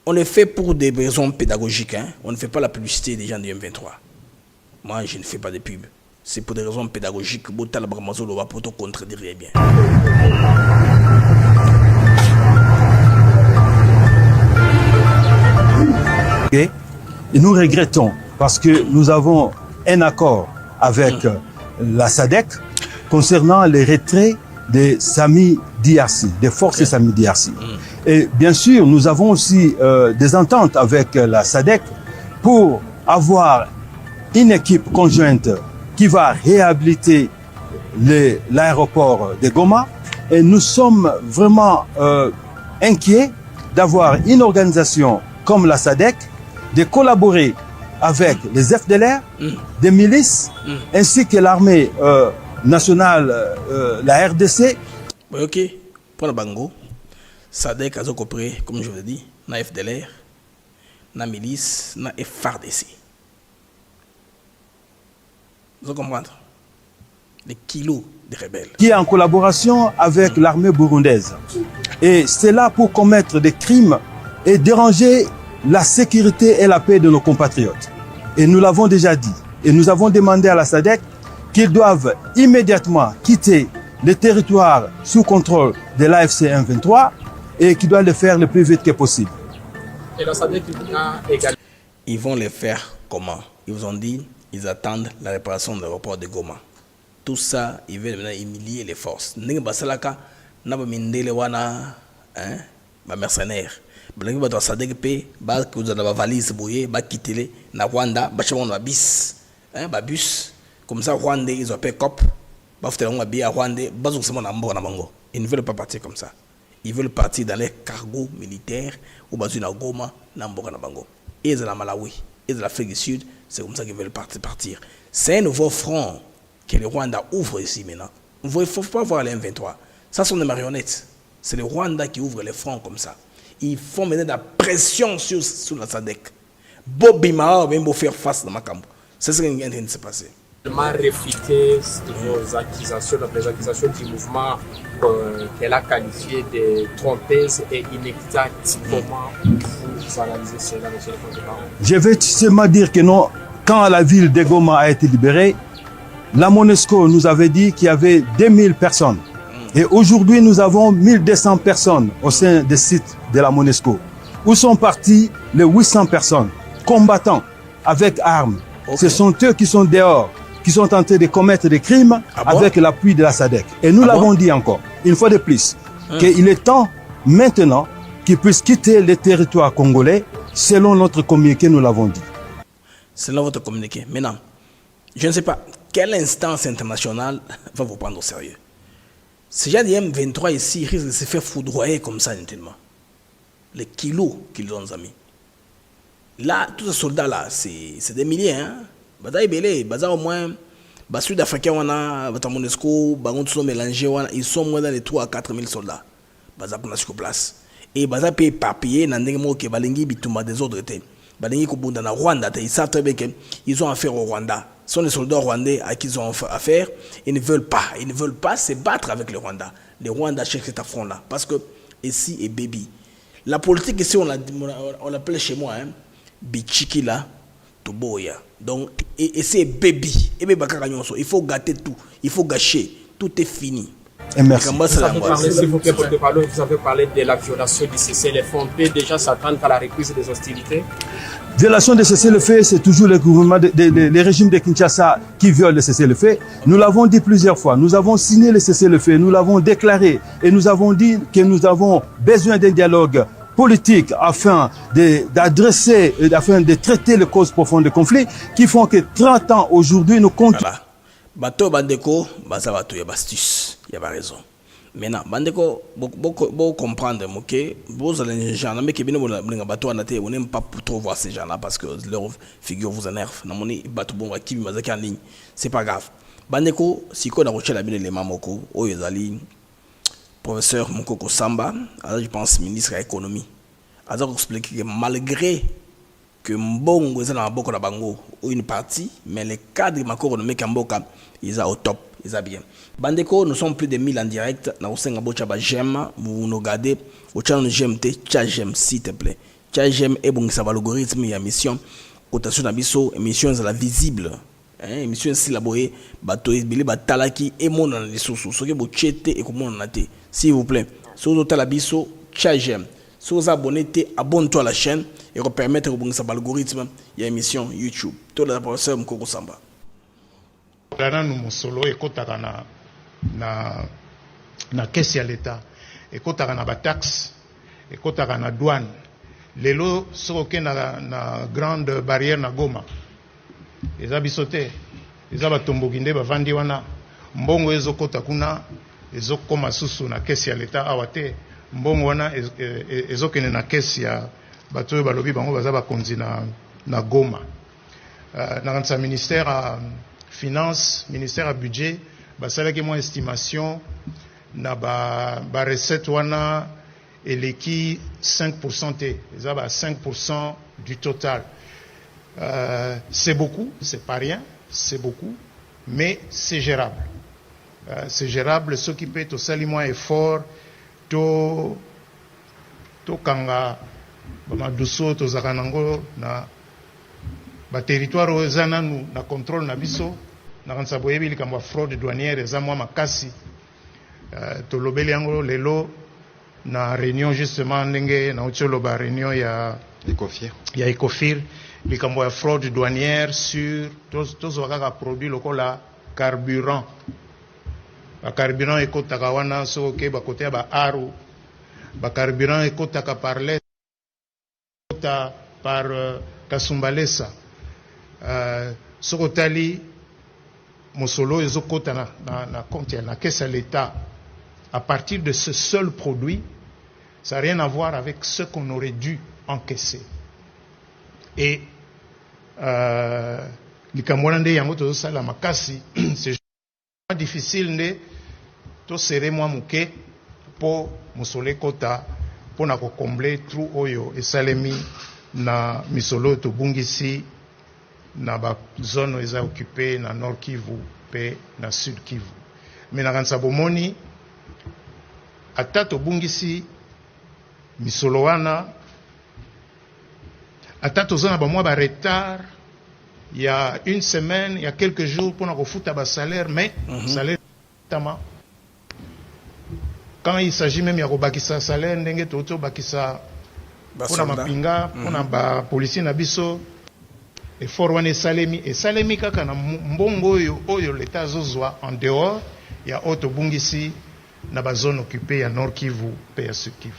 On le fait pour des raisons pédagogiques. Hein? On ne fait pas la publicité des gens du M23. Moi, je ne fais pas de pub. C'est pour des raisons pédagogiques. Botal Bramazolo va pour te contredire bien. Et nous regrettons parce que nous avons un accord avec la SADC concernant les retraits des SAMI DRC, des forces SAMI DRC. Et bien sûr, nous avons aussi des ententes avec la SADC pour avoir une équipe conjointe qui va réhabiliter l'aéroport de Goma. Et nous sommes vraiment inquiets d'avoir une organisation comme la SADC, de collaborer avec les FDLR, des milices, ainsi que l'armée nationale, la RDC. Ok, pour le Bango, SADC a coopéré, comme je vous l'ai dit, na FDLR, na milice, na FARDC. Vous comprenez? Des kilos de rebelles. Qui est en collaboration avec l'armée burundaise. Et c'est là pour commettre des crimes et déranger la sécurité et la paix de nos compatriotes. Et nous l'avons déjà dit. Et nous avons demandé à la SADC qu'ils doivent immédiatement quitter le territoire sous contrôle de l'AFC M23 et qu'ils doivent le faire le plus vite que possible. Et la SADC a également... Ils vont le faire comment? Ils vous ont dit, ils attendent la réparation de l'aéroport de Goma. Tout ça, ils veulent maintenant humilier les forces. N'engue basalaka, n'a pas mindele wana, hein, ba mercenaires. Blangi ba SADC pe, ba que vous avez la valise bouillée, ba quitter na Rwanda, ba chabon ba bis, hein, ba bus. Comme ça, Rwanda, ils ont fait cop. Ba foutre un billet à Rwanda, ba zong semon ambo na bango. Ils ne veulent pas partir comme ça. Ils veulent partir dans les cargos militaires ou bazu na Goma, na mboka na bango. Et ils sont la Malawi, et de l'Afrique du Sud, c'est comme ça qu'ils veulent partir. C'est un nouveau front que le Rwanda ouvre ici maintenant. Il ne faut pas voir les M23. Ça sont des marionnettes. C'est le Rwanda qui ouvre les fronts comme ça. Ils font maintenant de la pression sur la SADC. Bobby Mao va faire face dans ma camp. C'est ce qui est en train de se passer. Réfuter vos accusations, les accusations du mouvement qu'elle a qualifié de trompeuses et inexactes. Comment vous analysez cela, monsieur le président? Je vais seulement dire que non, quand la ville de Goma a été libérée, la MONUSCO nous avait dit qu'il y avait 2000 personnes. Et aujourd'hui, nous avons 1200 personnes au sein des sites de la MONUSCO. Où sont partis les 800 personnes, combattants avec armes, Ok. Ce sont eux qui sont dehors, qui sont en train de commettre des crimes avec l'appui de la SADC. Et nous l'avons dit encore, une fois de plus, qu'il est temps maintenant qu'ils puissent quitter le territoire congolais selon notre communiqué, nous l'avons dit. Selon votre communiqué. Maintenant, je ne sais pas quelle instance internationale va vous prendre au sérieux. Ces gens du M23 ici risquent de se faire foudroyer comme ça, tellement. Les kilos qu'ils ont mis. Là, tous ces soldats-là, c'est des milliers. Hein? Au moins, les Sud-Africains, les MONUSCO, ils sont moins dans les 3 à 4 000 soldats. Ils sont place. Et ils sont éparpillés dans des mots qui sont des autres. Ils savent très bien qu'ils ont affaire au Rwanda. Ce sont les soldats rwandais à qui ils ont affaire. Ils ne veulent pas se battre avec les Rwandais. Les Rwandais cherchent cet affront-là. Parce que ici est baby. La politique ici, on l'appelle chez moi, hein, Bichikila Toboya. Donc, et c'est baby. Il faut gâter tout. Il faut gâcher. Tout est fini. Et merci. Vous avez parlé de la violation du cessez-le-feu. On peut déjà s'attendre à la reprise des hostilités. Violation de cessez-le-feu, c'est toujours le gouvernement, les régimes de Kinshasa qui violent le cessez-le-feu. Nous l'avons dit plusieurs fois. Nous avons signé le cessez-le-feu. Nous l'avons déclaré. Et nous avons dit que nous avons besoin d'un dialogue politique afin d'adresser, afin de traiter les causes profondes des conflits qui font que 30 ans aujourd'hui nous comptons. Voilà. Bato bandeko, baza bato ya bastus, il y a raison. Maintenant, bandeko, beaucoup comprendre, ok, vous allez les gens, mais qui viennent vous bateau en athée, on n'aime pas trop voir ces gens-là parce que leur figure vous énerve. Namoni bateau bon qui mazaki en ligne, c'est pas grave. Bandeko, si qu'on a reçu la bien les mamoko, oyezali, professeur Mukoko Samba, alors je pense ministre de l'économie, alors expliquer que malgré que Mbongo est dans beaucoup de bango ou une partie, mais les cadres de Mekamboka, ils sont au top, ils sont bien. Bandeko, nous sommes plus de 1000 en direct. Nous sommes à j'aime, vous nous regardez, au channel GMT, j'aime s'il te plaît. J'aime et bon, ça va l'algorithme, il y a mission, cotation d'abisso, émission est la visible. Émission si la boye, bateau, bilé, batalaki, et mon dans les sous-sous, ce que vous chétez et comment on a été. S'il vous plaît, sur l'hôtel abisso, j'aime. Si vous abonnez, abonne-toi à la chaîne et vous permettre de vous algorithme il y a émission YouTube. Tout le professeur Mukoko Samba. Là, nous solo et kotaka na caisse ya l'État et kotaka na ba taxe et kotaka na douane. Lelo soke na grande barrière na Goma. Eza bisote. Eza batombokinde bavandi wana. Mbongo ezokota kuna ezokoma susu na caisse ya l'État awate. Mbongo wana ezokene na caisse ya bato balobi bango baza bakonzi na Goma. Na kanisa ministère à finance, ministère à budget, basalaki mo estimation na ba recette wana eleki 5% te, eza ba 5% du total. C'est beaucoup, c'est pas rien, c'est beaucoup, mais c'est gérable. C'est gérable, ce qui peut être aussi moins effort to kanga ba duso to zakanango na ba territoire ozana na contrôle na biso na kanisa boyebi likambo fraude douanière eza mwa makasi to lobeli yango lelo na réunion justement ndenge na otcholo ba réunion ya Ecofir likambo ya fraude douanière sur tous wakaka produit lokola carburant. Ba carburant ekotaka wana soke ba côté ba aru ba carburant ekotaka par lettre par Kasumbalesa sokotali mosolo ezokota na compte na caisse à l'État à partir de ce seul produit, ça n'a rien à voir avec ce qu'on aurait dû encaisser. Et likamwande yango to sala makasi c'est difficile ne to serrer moi muke po mosolo kota pour na ko combler trou oyo esalemi na misolo to bungisi na ba zone eza occupée na Nord Kivu pe na Sud Kivu. Mais na kanisa bomoni ata to bungisi misolo wana ata to zona ba mwa ba retard il y a une semaine, il y a quelques jours pour na ko futa ba salaire mais salaire tama quand il s'agit même ya ko bakisa salaire ndenge to bakisa pour na mapinga pour na ba policier na biso effort wana esalemi kaka na mbongo oyo l'État azozwa en dehors ya oyo tobungisi na bazone occupée ya Nord Kivu pe ya Sud Kivu.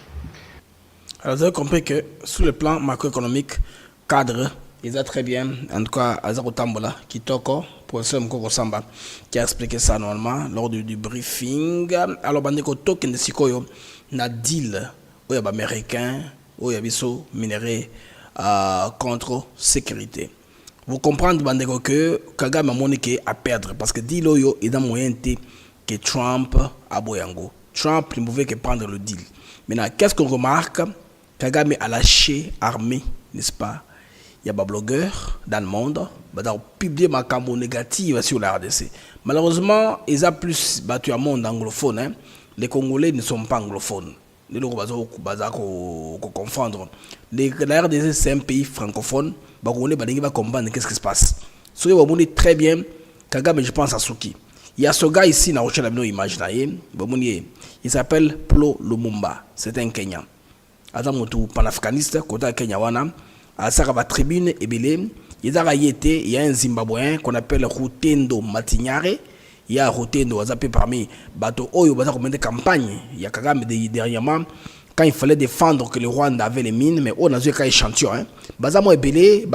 Alors vous avez compris que sur le plan macroéconomique, cadre, ils ont très bien, en tout cas Azaro Tambola, Kitoko, professeur Mkoko Samba, qui a expliqué ça normalement lors du briefing. Alors bandeko token de Sikoyo, na deal, où il y a américain, où il y a biso minéré contre sécurité. Vous comprenez bandeko que Kagame a moniqué à perdre parce que deal oyo est dans moyen que Trump a boyango. Trump ne pouvait que prendre le deal. Maintenant, qu'est-ce qu'on remarque? Kagame a lâché armée, n'est-ce pas? Il y a des blogueurs dans le monde qui ont publié ma cambo négative sur la RDC. Malheureusement, ils ont plus battu un monde anglophone. Hein. Les Congolais ne sont pas anglophones. Les gens ne confondre. La RDC, c'est un pays francophone. Les Congolais vont comprendre qu'est-ce qui se passe. Ce que vous dites très bien, Kagame, je pense à Suki. Il y a ce gars ici, dans le image, il s'appelle Plo Lumumba. C'est un Kenyan. Adam panafricaniste, côté Kenya wana, à Sarava Tribune et Belém. Il y a un Zimbabwéen qu'on appelle Rutendo Matignare. Il y a Rutendo, parmi bateau Oyo, des campagnes. Il y a Kagame dernièrement, quand il fallait défendre que le Rwanda avait les mines, mais on a vu qu'un échantillon. Bazamo et Belé,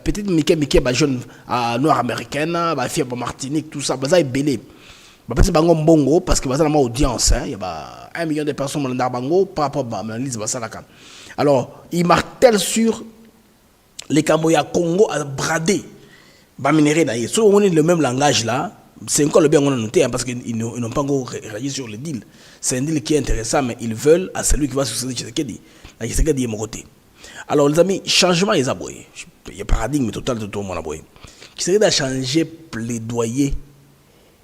petite Mickey, jeune noire américaine, fille de Martinique, tout ça, Baza et Belé. C'est bango mbongo parce que bazana ma audience il y a 1 million de personnes dans le bango par rapport à l'analyse basalaka. Alors il martèle sur les Camboya Congo à brader ba minerai d'ailleurs. Si on est le même langage là, c'est encore le bien on a noté parce qu'ils n'ont pas encore réagi sur le deal. C'est un deal qui est intéressant mais ils veulent à celui qui va succéder Tshisekedi. La Tshisekedi est mon côté. Alors les amis, changement les aboyés. Il y a paradigme total de tout le monde aboyé. Tshisekedi a changé plaidoyer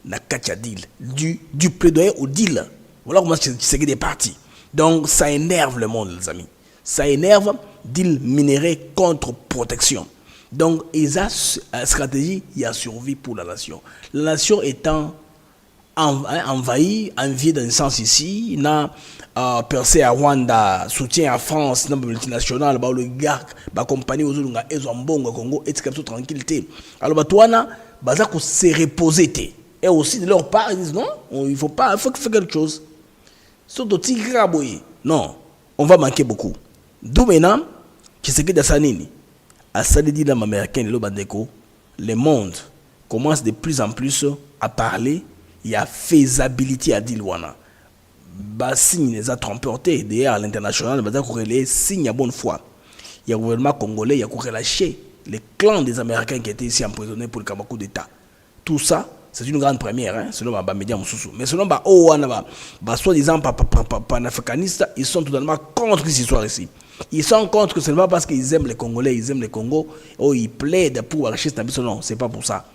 na katia deal du plaidoyer au deal. Voilà comment c'est des partis. Donc ça énerve le monde les amis. Ça énerve deal minéré contre protection. Donc ils ont une stratégie, il y a survie pour la nation. La nation étant envahie, enviée dans le sens ici, n'a percé à Rwanda, soutien à France, dans multinationale, le gars, la compagnie aux autres, ils ont bon Congo, et c'est tranquillité. Alors toi na, baza ko se reposer. Et aussi de leur part, ils disent non, il faut faire quelque chose. Surtout non, on va manquer beaucoup. D'où maintenant, qui se dit Sanini, à Salidi dans américain le monde commence de plus en plus à parler. Il y a faisabilité à Dilwana. Signe les a trompés d'ailleurs à l'international, les signes à bonne foi. Il y a le gouvernement congolais, il y a relâché les clans des Américains qui étaient ici emprisonnés pour le Kamakou d'État. Tout ça, c'est une grande première, hein, selon ma média Moussoussou. Mais selon soi-disant panafricanistes, ils sont totalement contre cette histoire ici. Ils sont contre que ce n'est pas parce qu'ils aiment les Congolais, ils aiment les Congo, ils plaident pour arracher cette ambition. Non, c'est pas pour ça.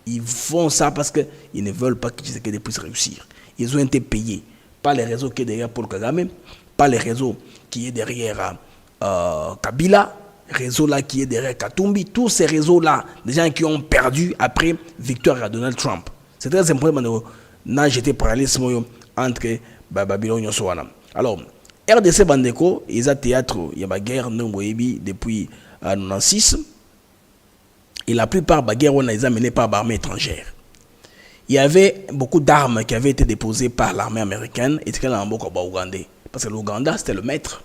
Ils font ça parce qu'ils ne veulent pas que Tshisekedi puisse réussir. Ils ont été payés par les réseaux qui est derrière Paul Kagame, par les réseaux qui est derrière Kabila, réseau là qui est derrière Katumbi, tous ces réseaux là, des gens qui ont perdu après victoire à Donald Trump. C'est très important de jeter parallélisme entre Babylone et Sowana. Alors, RDC Bandeko, ils ont théâtre, il y a une guerre depuis 1996. Et la plupart des guerres, on les a menées par l'armée étrangère. Il y avait beaucoup d'armes qui avaient été déposées par l'armée américaine et qui étaient en Ougandais. Parce que l'Ouganda, c'était le maître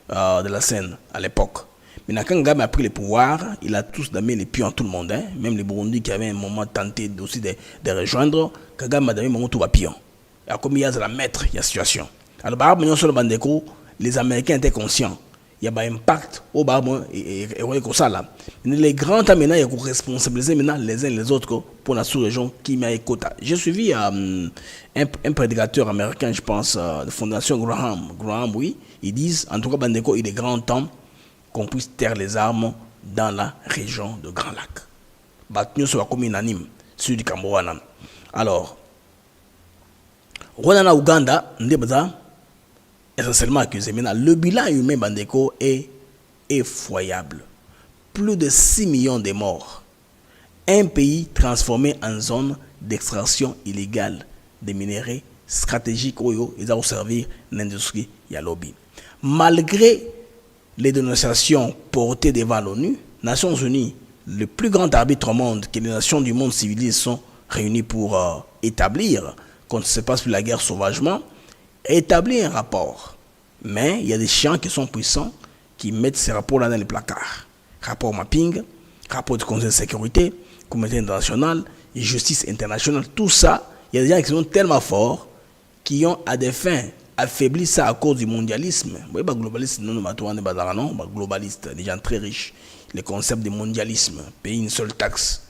de la scène à l'époque. Mais quand Kagame a pris le pouvoir, il a tous damé les pions à tout le monde. Hein. Même les Burundis qui avaient un moment tenté aussi de rejoindre, Kagame a damé un moment tout à pion. Et comme il y a la maître, il y a la situation. Alors, les Américains étaient conscients. Il y a un impact au Barbe et ça là. Les grands maintenant, il y a responsabiliser maintenant les uns les autres pour la sous-région qui m'a écouté. J'ai suivi un prédicateur américain, je pense, de Fondation Graham, oui. Ils disent, en tout cas, Bandeko, il est grand temps qu'on puisse taire les armes dans la région de Grand Lac. Batnu sur la commune anime, sur du Cambouana. Alors, Rwanda, Ouganda, Ndebza, essentiellement accusé. Maintenant, le bilan humain Bandeko est effroyable. Plus de 6 millions de morts. Un pays transformé en zone d'extraction illégale des minéraux stratégiques où ils ont servi l'industrie Yalobi. Malgré les dénonciations portées devant l'ONU, Nations Unies, le plus grand arbitre au monde que les nations du monde civilisé sont réunies pour établir, quand se passe plus la guerre sauvagement, établir un rapport. Mais il y a des chiens qui sont puissants qui mettent ces rapports-là dans les placards. Rapport mapping, rapport du Conseil de sécurité, communauté internationale, justice internationale, tout ça, il y a des gens qui sont tellement forts qui ont à des fins affaibli ça à cause du mondialisme. Vous voyez, les globalistes, non, globalistes, des gens très riches. Le concept de mondialisme, payer une seule taxe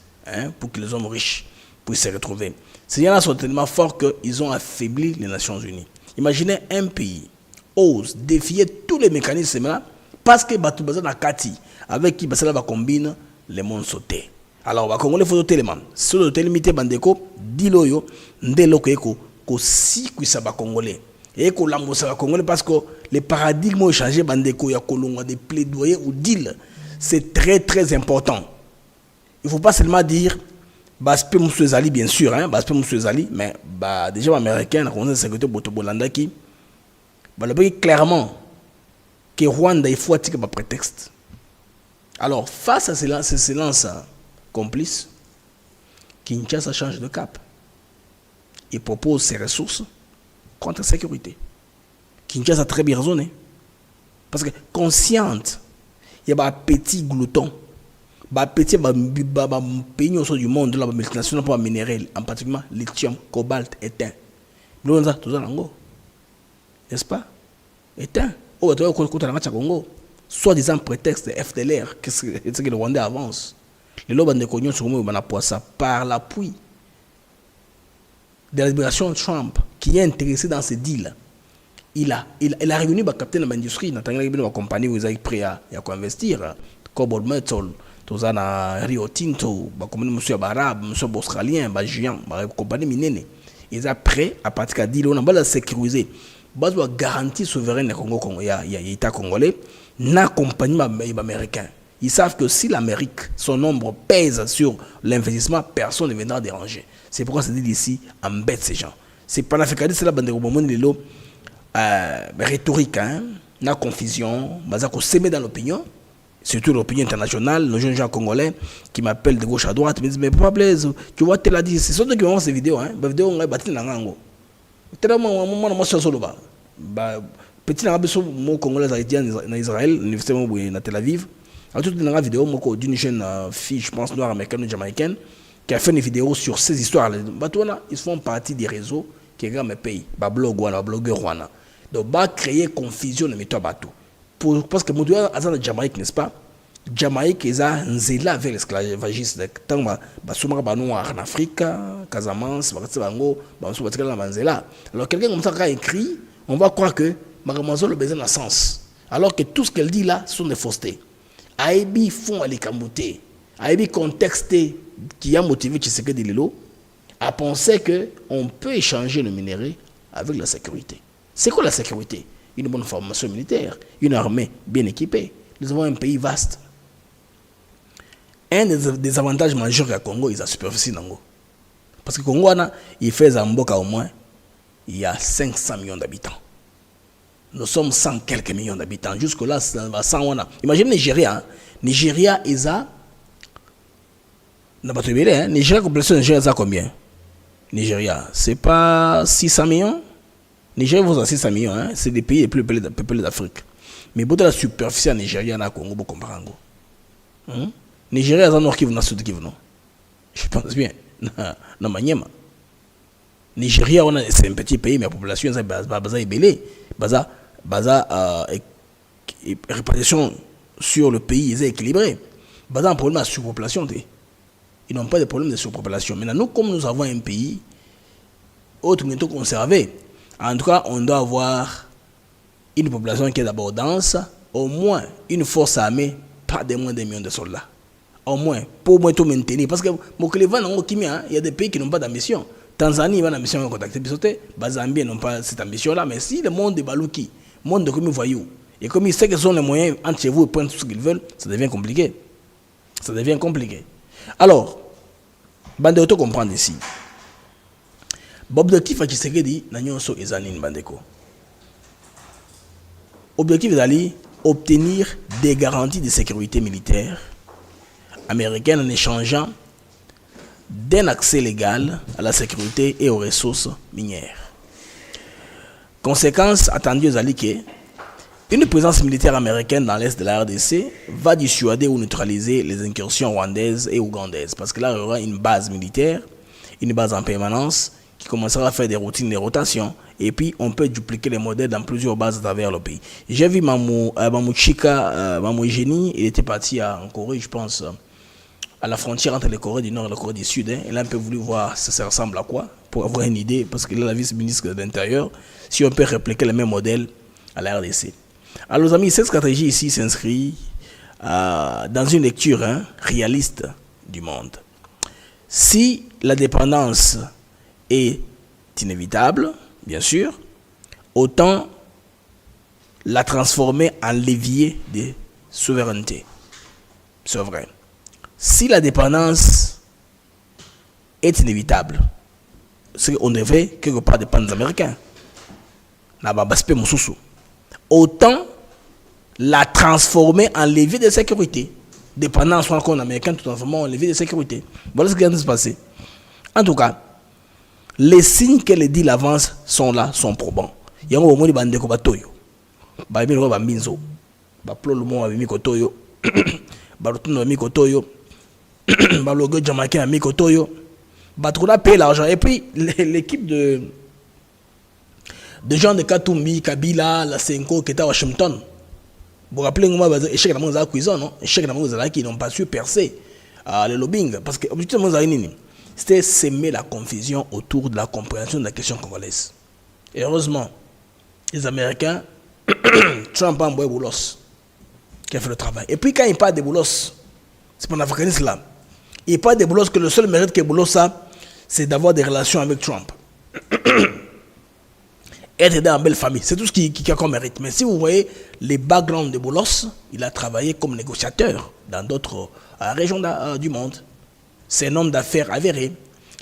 pour que les hommes riches puissent se retrouver. Ces gens-là sont tellement forts qu'ils ont affaibli les Nations Unies. Imaginez un pays ose défier tous les mécanismes là parce que Batoubaza na Kati, avec qui Basala va combine les mondes sautés. Alors, Congolais, il faut sauter les mains. Si vous avez limité Bandeko, dis-le, ndelo ko si kuisa ba Congolais. Et que la moussa Congolais parce que les paradigmes ont changé Bandeko, il y a Kolonga des plaidoyers ou deal. C'est très très important. Il ne faut pas seulement dire Baspe Moussouezali, bien sûr, Baspe Moussouezali, mais déjà américain, la Conseil de sécurité Botobolanda qui clairement que Rwanda il faut attirer un prétexte. Alors, face à ce silence complice, Kinshasa change de cap. Il propose ses ressources contre la sécurité. Kinshasa a très bien raisonné. Parce que consciente, il y a un petit glouton, un petit pays du monde, la multinationale pour minéral, en particulier lithium, cobalt, éteint. Nous avons tout ça, n'est-ce pas? Éteint. Oh, tu vois, Congo. Soit disant prétexte FDLR, qu'est-ce que le Rwandais avance. Les lobes de Cognon sur ça par l'appui de l'administration Trump qui est intéressé dans ce deal. Il a réuni le capitaine de l'industrie, la compagnie où ils sont prêts à investir. Cobalt Metal, Rio Tinto, monsieur Arabe, monsieur Australien, Géant, compagnie minière. Ils sont prêts à partir de deal. On a sécuriser. Base de garantie souveraine du Congo, il y a l'État congolais, n'a compagnie américain. Ils savent que si l'Amérique, son nombre pèse sur l'investissement, personne ne viendra déranger. C'est pourquoi c'est dit ici, embête ces gens. C'est pas l'africanisme, c'est la bande de Roumoumoun, rhétorique, la confusion, qu'on s'émet dans l'opinion, surtout l'opinion internationale, nos jeunes gens congolais qui m'appellent de gauche à droite, me disent, mais Papa Blaise, tu vois, tu l'as dit, c'est surtout qui m'envoient ces vidéos, les vidéos, on a battu dans l'ango. Tellement, moi, je suis solo. Petit dans congolais en Israël, l'université de Tel Aviv, a tout une vidéo d'une jeune fille, je pense, noire américaine ou jamaïcaine, qui a fait une vidéo sur ces histoires. Ils font partie des réseaux qui regardent mes pays, blogueur Rwanda. Donc, créer confusion de méthode bateau. Parce que mon Dieu, à Jamaïque, n'est-ce pas? Jamaïque, ils ont un zéla avec l'esclavagisme. Tant que noirs en Afrique, Casamance, alors quelqu'un comme ça a écrit, on va croire que Maramazol a besoin d'un sens. Alors que tout ce qu'elle dit là sont des faussetés. Aïbi font les camouter. Aïbi contexté qui a motivé Tshisekedi Lilo à penser qu'on peut échanger le minerai avec la sécurité. C'est quoi la sécurité? Une bonne formation militaire, une armée bien équipée. Nous avons un pays vaste. Un des avantages majeurs du Congo, c'est la superficie Nango. Parce que le Congo, il fait Zamboka au moins, il y a 500 millions d'habitants. Nous sommes 100 quelques millions d'habitants. Jusque-là, c'est 100. Imaginez Nigeria. Nigeria, ils ont. Nigeria, la population de Nigeria, c'est combien? Nigeria, c'est pas 600 millions? Nigeria, vous avez 600 millions. C'est des pays les plus peuplés d'Afrique. Mais pour la superficie à Nigeria, il y a Congo, beaucoup de Nigeria, c'est Nord-Kivu, c'est Sud-Kivu. Je pense bien. Non, Maniema. Nigeria, c'est un petit pays, mais la population est belée. Répartition sur le pays est équilibrée. Un problème de surpopulation. Ils n'ont pas de problème de surpopulation. Maintenant, nous, comme nous avons un pays autrement conservé, en tout cas, on doit avoir une population qui est d'abord dense, au moins une force armée, pas de moins de millions de soldats. Au moins, pour tout maintenir. Parce que il y a des pays qui n'ont pas d'ambition. Tanzanie va l'ambition de contacter Bisoté, Zambie n'ont pas cette ambition-là, mais si le monde est balouki, le monde est comme voyou, et comme ils savent que ce sont les moyens entre vous et prendre tout ce qu'ils veulent, ça devient compliqué. Ça devient compliqué. Alors, Bandeko comprendre ici. L'objectif à Tshisekedi, Nanyonso et Zanine Bandeko. L'objectif est d'aller obtenir des garanties de sécurité militaire américaine en échangeant d'un accès légal à la sécurité et aux ressources minières. Conséquence attendue aux alliés, une présence militaire américaine dans l'est de la RDC va dissuader ou neutraliser les incursions rwandaises et ougandaises. Parce que là, il y aura une base militaire, une base en permanence qui commencera à faire des routines de rotation. Et puis, on peut dupliquer les modèles dans plusieurs bases à travers le pays. J'ai vu Mamou Chika, Mamou Génie, il était parti en Corée, je pense, à la frontière entre la Corée du Nord et la Corée du Sud. Il a un peu voulu voir ça ressemble à quoi, pour avoir une idée, parce qu'il est la vice-ministre de l'Intérieur, si on peut répliquer le même modèle à la RDC. Alors, les amis, cette stratégie ici s'inscrit dans une lecture réaliste du monde. Si la dépendance est inévitable, bien sûr, autant la transformer en levier de souveraineté souveraine. Si la dépendance est inévitable, c'est qu'on devrait quelque part dépendre des Américains. Autant la transformer en levier de sécurité. Dépendance soit qu'on américain, tout transformant en levier de sécurité. Voilà ce qui vient de se passer. En tout cas, les signes que les deals avancent sont là, sont probants. Il y a un moment où il y a un batoyo. Il y a un binzo. Il y a un kotoyo. Il y a un kotoyo. Il y a un jamaïcain ami kotoyo. Il y a payer l'argent. Et puis, l'équipe de gens de Katumbi, Kabila, la Senko qui étaient à Washington. Vous vous rappelez, échec dans la cuisine, non? Échec dans la qui n'ont pas su percer le lobbying. Parce que objectivement, c'était s'aimer la confusion autour de la compréhension de la question congolaise. Et heureusement, les Américains, Trump a envoyé Boulos, qui a fait le travail. Et puis quand il parle de Boulos, c'est pour l'africanisme là. Il parle de Boulos que le seul mérite que Boulos a, c'est d'avoir des relations avec Trump. Être dans une belle famille, c'est tout ce qui a comme mérite. Mais si vous voyez les backgrounds de Boulos, il a travaillé comme négociateur dans d'autres régions du monde. C'est un homme d'affaires avéré.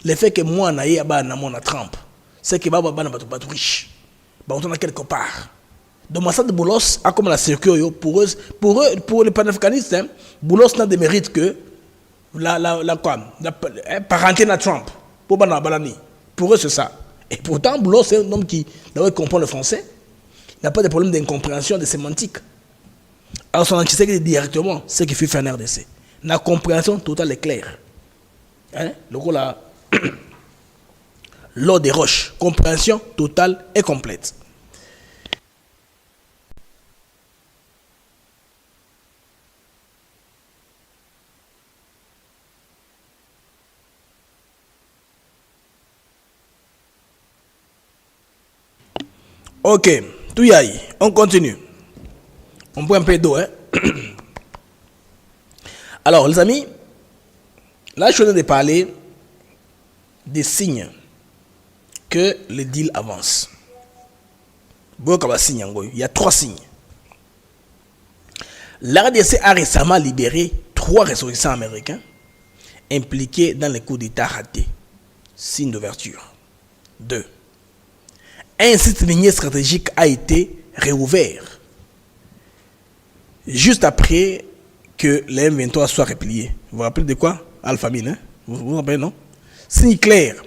Le fait que moi, je suis à Trump, c'est que je suis riche. Je suis quelque part. Donc, Massa de Boulos a comme la circuit pour les panafricanistes, Boulos n'a de mérite que la parenté de Trump. Pour eux, c'est ça. Et pourtant, Boulos, c'est un homme qui comprend le français. Il n'a pas de problème d'incompréhension, de sémantique. Alors, son antisèque directement, c'est qu'il fait faire un RDC. La compréhension totale est claire. Le gros là, l'eau des roches, compréhension totale et complète. Ok, tout y est, on continue. On prend un peu d'eau. Alors, les amis, là, je suis en train de parler des signes que le deal avance. Il y a 3 signes. L'RDC a récemment libéré 3 ressortissants américains impliqués dans les coups d'État ratés. Signe d'ouverture. 2. Un site minier stratégique a été réouvert juste après que les M23 soient repliés. Vous vous rappelez de quoi? Alpha Mine, hein? Vous vous rappelez, non? Signe clair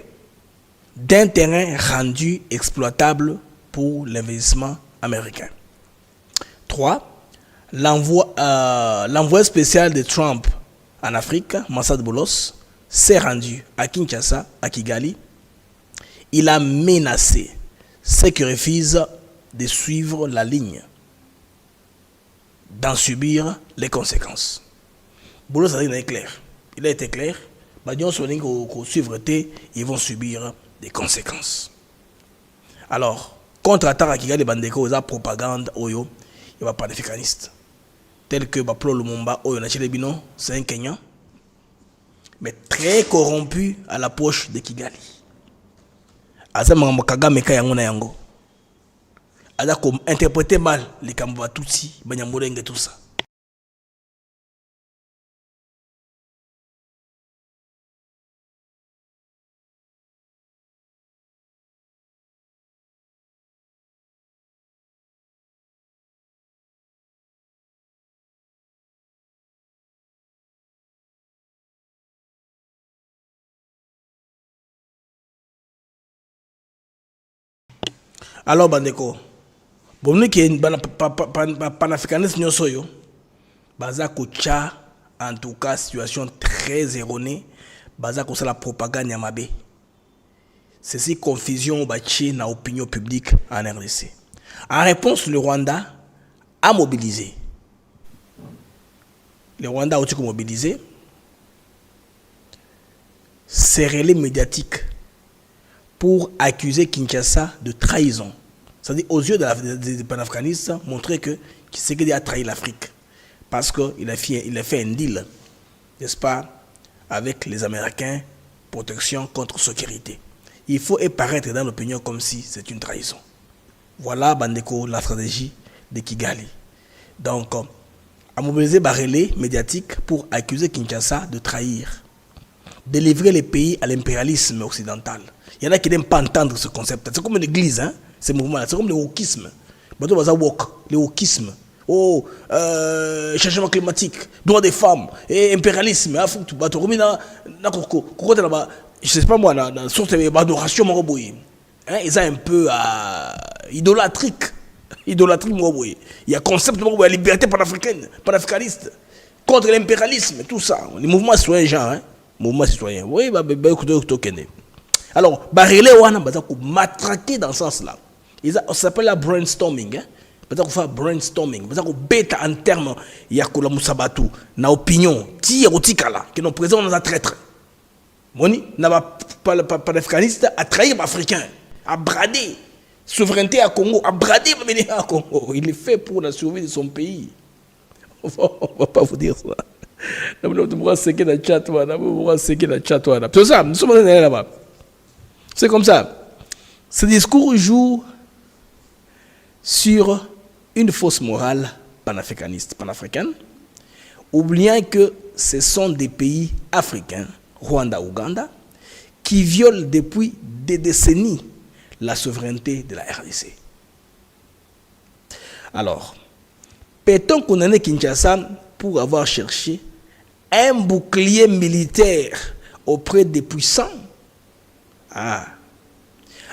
d'un terrain rendu exploitable pour l'investissement américain. 3. L'envoyé spécial de Trump en Afrique, Massad Boulos, s'est rendu à Kinshasa, à Kigali. Il a menacé ceux qui refusent de suivre la ligne, d'en subir les conséquences. Boulos a été clair. Il a été clair. Ils vont subir des conséquences. Alors, contre-attaque à Kigali Bandeko, la propagande, il y a panafricaniste. Tel que Baplo Lumumba, c'est un Kenyan, mais très corrompu à l'approche de Kigali. Azama Kagame Kayangona Yango. Ada interprété mal les Kambwa Tutsi, Banyamurenge, tout ça. Alors, bandeko, bon, nous qui panafricanisme nyonso yo, baza kocha en tout cas situation très erronée, baza ko la propagande ya mabe. Ceci confusion bachi na opinion publique en RDC. En réponse, le Rwanda a mobilisé. Le Rwanda a aussi mobilisé ses relais médiatiques pour accuser Kinshasa de trahison. C'est-à-dire aux yeux des panafricanistes, montrer que Tshisekedi a trahi l'Afrique. Parce qu'il a fait un deal, n'est-ce pas, avec les Américains, protection contre sécurité. Il faut apparaître dans l'opinion comme si c'est une trahison. Voilà, bandeko, la stratégie de Kigali. Donc, a mobilisé des relais médiatiques pour accuser Kinshasa de trahir, de livrer les pays à l'impérialisme occidental. Il y en a qui n'aiment pas entendre ce concept. C'est comme l'église, hein, ces mouvements-là. C'est comme le wokisme. Le wokisme. Oh, changement climatique, droits des femmes, et impérialisme. Je sais pas moi, dans sorte d'adoration, ils sont un peu idolâtrique. Idolâtrie, il y a un concept de liberté panafricaine, panafricaniste, contre l'impérialisme, tout ça. Les mouvements citoyens, genre, hein. Mouvement citoyen. Oui, écoutez. Alors, relais wana baza ko matraquer dans ce sens-là. Ça s'appelle la brainstorming, hein. Baza ko faire brainstorming, baza ko bêta en termes ya ko la musabatu na opinion ti erotikala que nos présidents nous a traître. Moni na pas panafricaniste à trahir africain, à brader souveraineté à Congo, à brader à Congo. Il est fait pour la survie de son pays. On va pas vous dire ça. C'est comme ça. Ce discours joue sur une fausse morale panafricaniste, panafricaine, oubliant que ce sont des pays africains, Rwanda, Ouganda, qui violent depuis des décennies la souveraineté de la RDC. Alors, peut-on condamner Kinshasa pour avoir cherché un bouclier militaire auprès des puissants?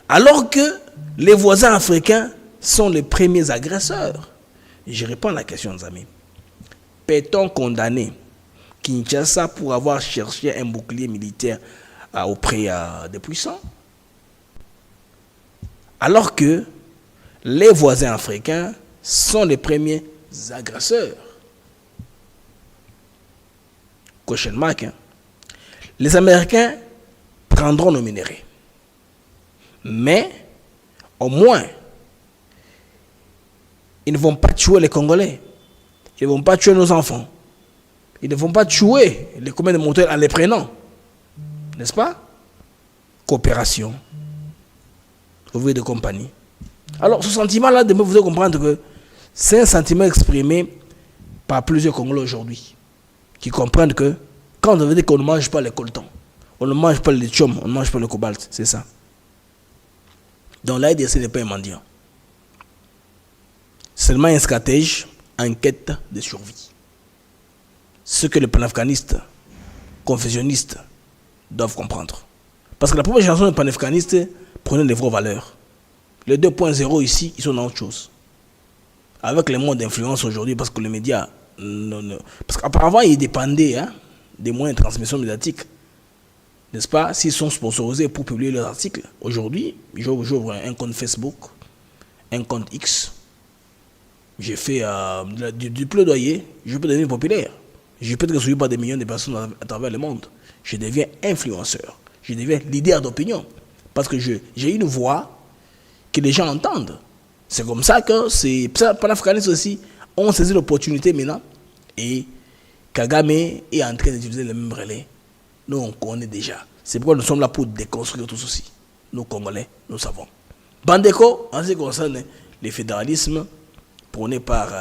Alors que les voisins africains sont les premiers agresseurs. Je réponds à la question, les amis. Peut-on condamner Kinshasa pour avoir cherché un bouclier militaire auprès des puissants? Alors que les voisins africains sont les premiers agresseurs. Question mark, hein? Les Américains prendront nos minéraux. Mais, au moins, ils ne vont pas tuer les Congolais. Ils ne vont pas tuer nos enfants. Ils ne vont pas tuer les communes de montagne en les prenant. N'est-ce pas? Coopération. Ouvrier de compagnie. Alors, ce sentiment-là, vous devez comprendre que c'est un sentiment exprimé par plusieurs Congolais aujourd'hui, qui comprennent que quand on veut dire qu'on ne mange pas les coltons, on ne mange pas le lithium, on ne mange pas le cobalt, c'est ça. Donc la RDC n'est pas un mendiant. Seulement un stratège en quête de survie. Ce que les panafricanistes, confusionnistes doivent comprendre. Parce que la première génération des panafricanistes prenait les vraies valeurs. Les 2.0 ici, ils sont dans autre chose. Avec les modes d'influence aujourd'hui, parce que les médias... Parce qu'auparavant, ils dépendaient des moyens de transmission médiatique. N'est-ce pas? S'ils sont sponsorisés pour publier leurs articles. Aujourd'hui, j'ouvre un compte Facebook, un compte X. J'ai fait du plaidoyer. Je peux devenir populaire. Je peux être suivi par des millions de personnes à travers le monde. Je deviens influenceur. Je deviens leader d'opinion. Parce que j'ai une voix que les gens entendent. C'est comme ça que c'est panafricanistes aussi ont saisi l'opportunité maintenant. Et Kagame est en train d'utiliser les mêmes relais. Nous, on connaît déjà. C'est pourquoi nous sommes là pour déconstruire tout ceci. Nous, Congolais, nous savons. Bandeko, en ce qui concerne le fédéralisme, prôné par,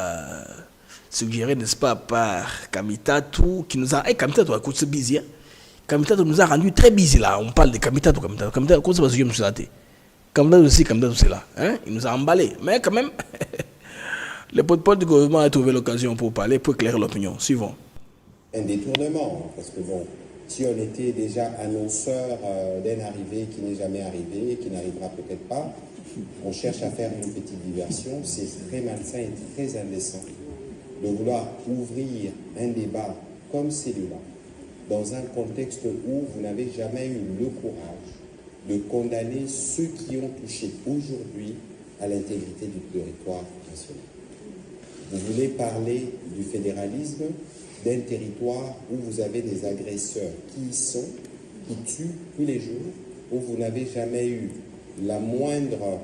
suggéré, n'est-ce pas, par Kamitatou, qui nous a... Kamitatou, écoute, c'est busy. Kamitatou nous a rendu très busy là. On parle de Kamitatou. Kamitatou, comment c'est parce que je me suis raté? Kamitatou aussi, Kamitatou, c'est là. Hein? Il nous a emballé. Mais quand même, le porte-parole du gouvernement a trouvé l'occasion pour parler, pour éclairer l'opinion. Suivons. Un détournement, parce que bon, si on était déjà annonceur d'un arrivé qui n'est jamais arrivé, qui n'arrivera peut-être pas, on cherche à faire une petite diversion, c'est très malsain et très indécent de vouloir ouvrir un débat comme celui-là, dans un contexte où vous n'avez jamais eu le courage de condamner ceux qui ont touché aujourd'hui à l'intégrité du territoire national. Vous voulez parler du fédéralisme, d'un territoire où vous avez des agresseurs qui y sont, qui tuent tous les jours, où vous n'avez jamais eu le moindre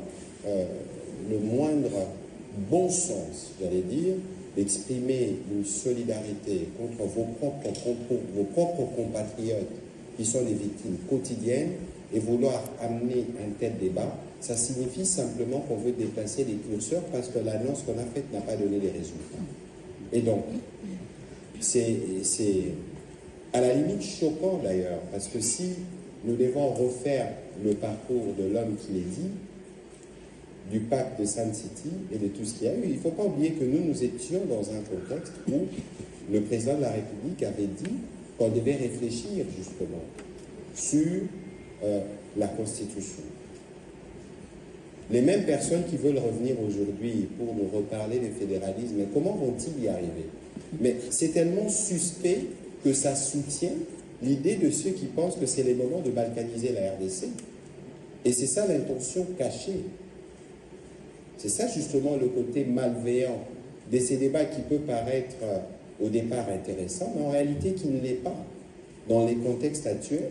bon sens, j'allais dire, d'exprimer une solidarité contre vos propres compatriotes qui sont des victimes quotidiennes et vouloir amener un tel débat, ça signifie simplement qu'on veut déplacer les curseurs parce que l'annonce qu'on a faite n'a pas donné les résultats. Et donc, c'est à la limite choquant d'ailleurs, parce que si nous devons refaire le parcours de l'homme qui l'est dit, du pacte de Sun City et de tout ce qu'il y a eu, il ne faut pas oublier que nous étions dans un contexte où le président de la République avait dit qu'on devait réfléchir justement sur la Constitution. Les mêmes personnes qui veulent revenir aujourd'hui pour nous reparler du fédéralisme, mais comment vont-ils y arriver? Mais c'est tellement suspect que ça soutient l'idée de ceux qui pensent que c'est le moment de balkaniser la RDC. Et c'est ça l'intention cachée. C'est ça justement le côté malveillant de ces débats qui peut paraître au départ intéressant, mais en réalité qui ne l'est pas. Dans les contextes actuels,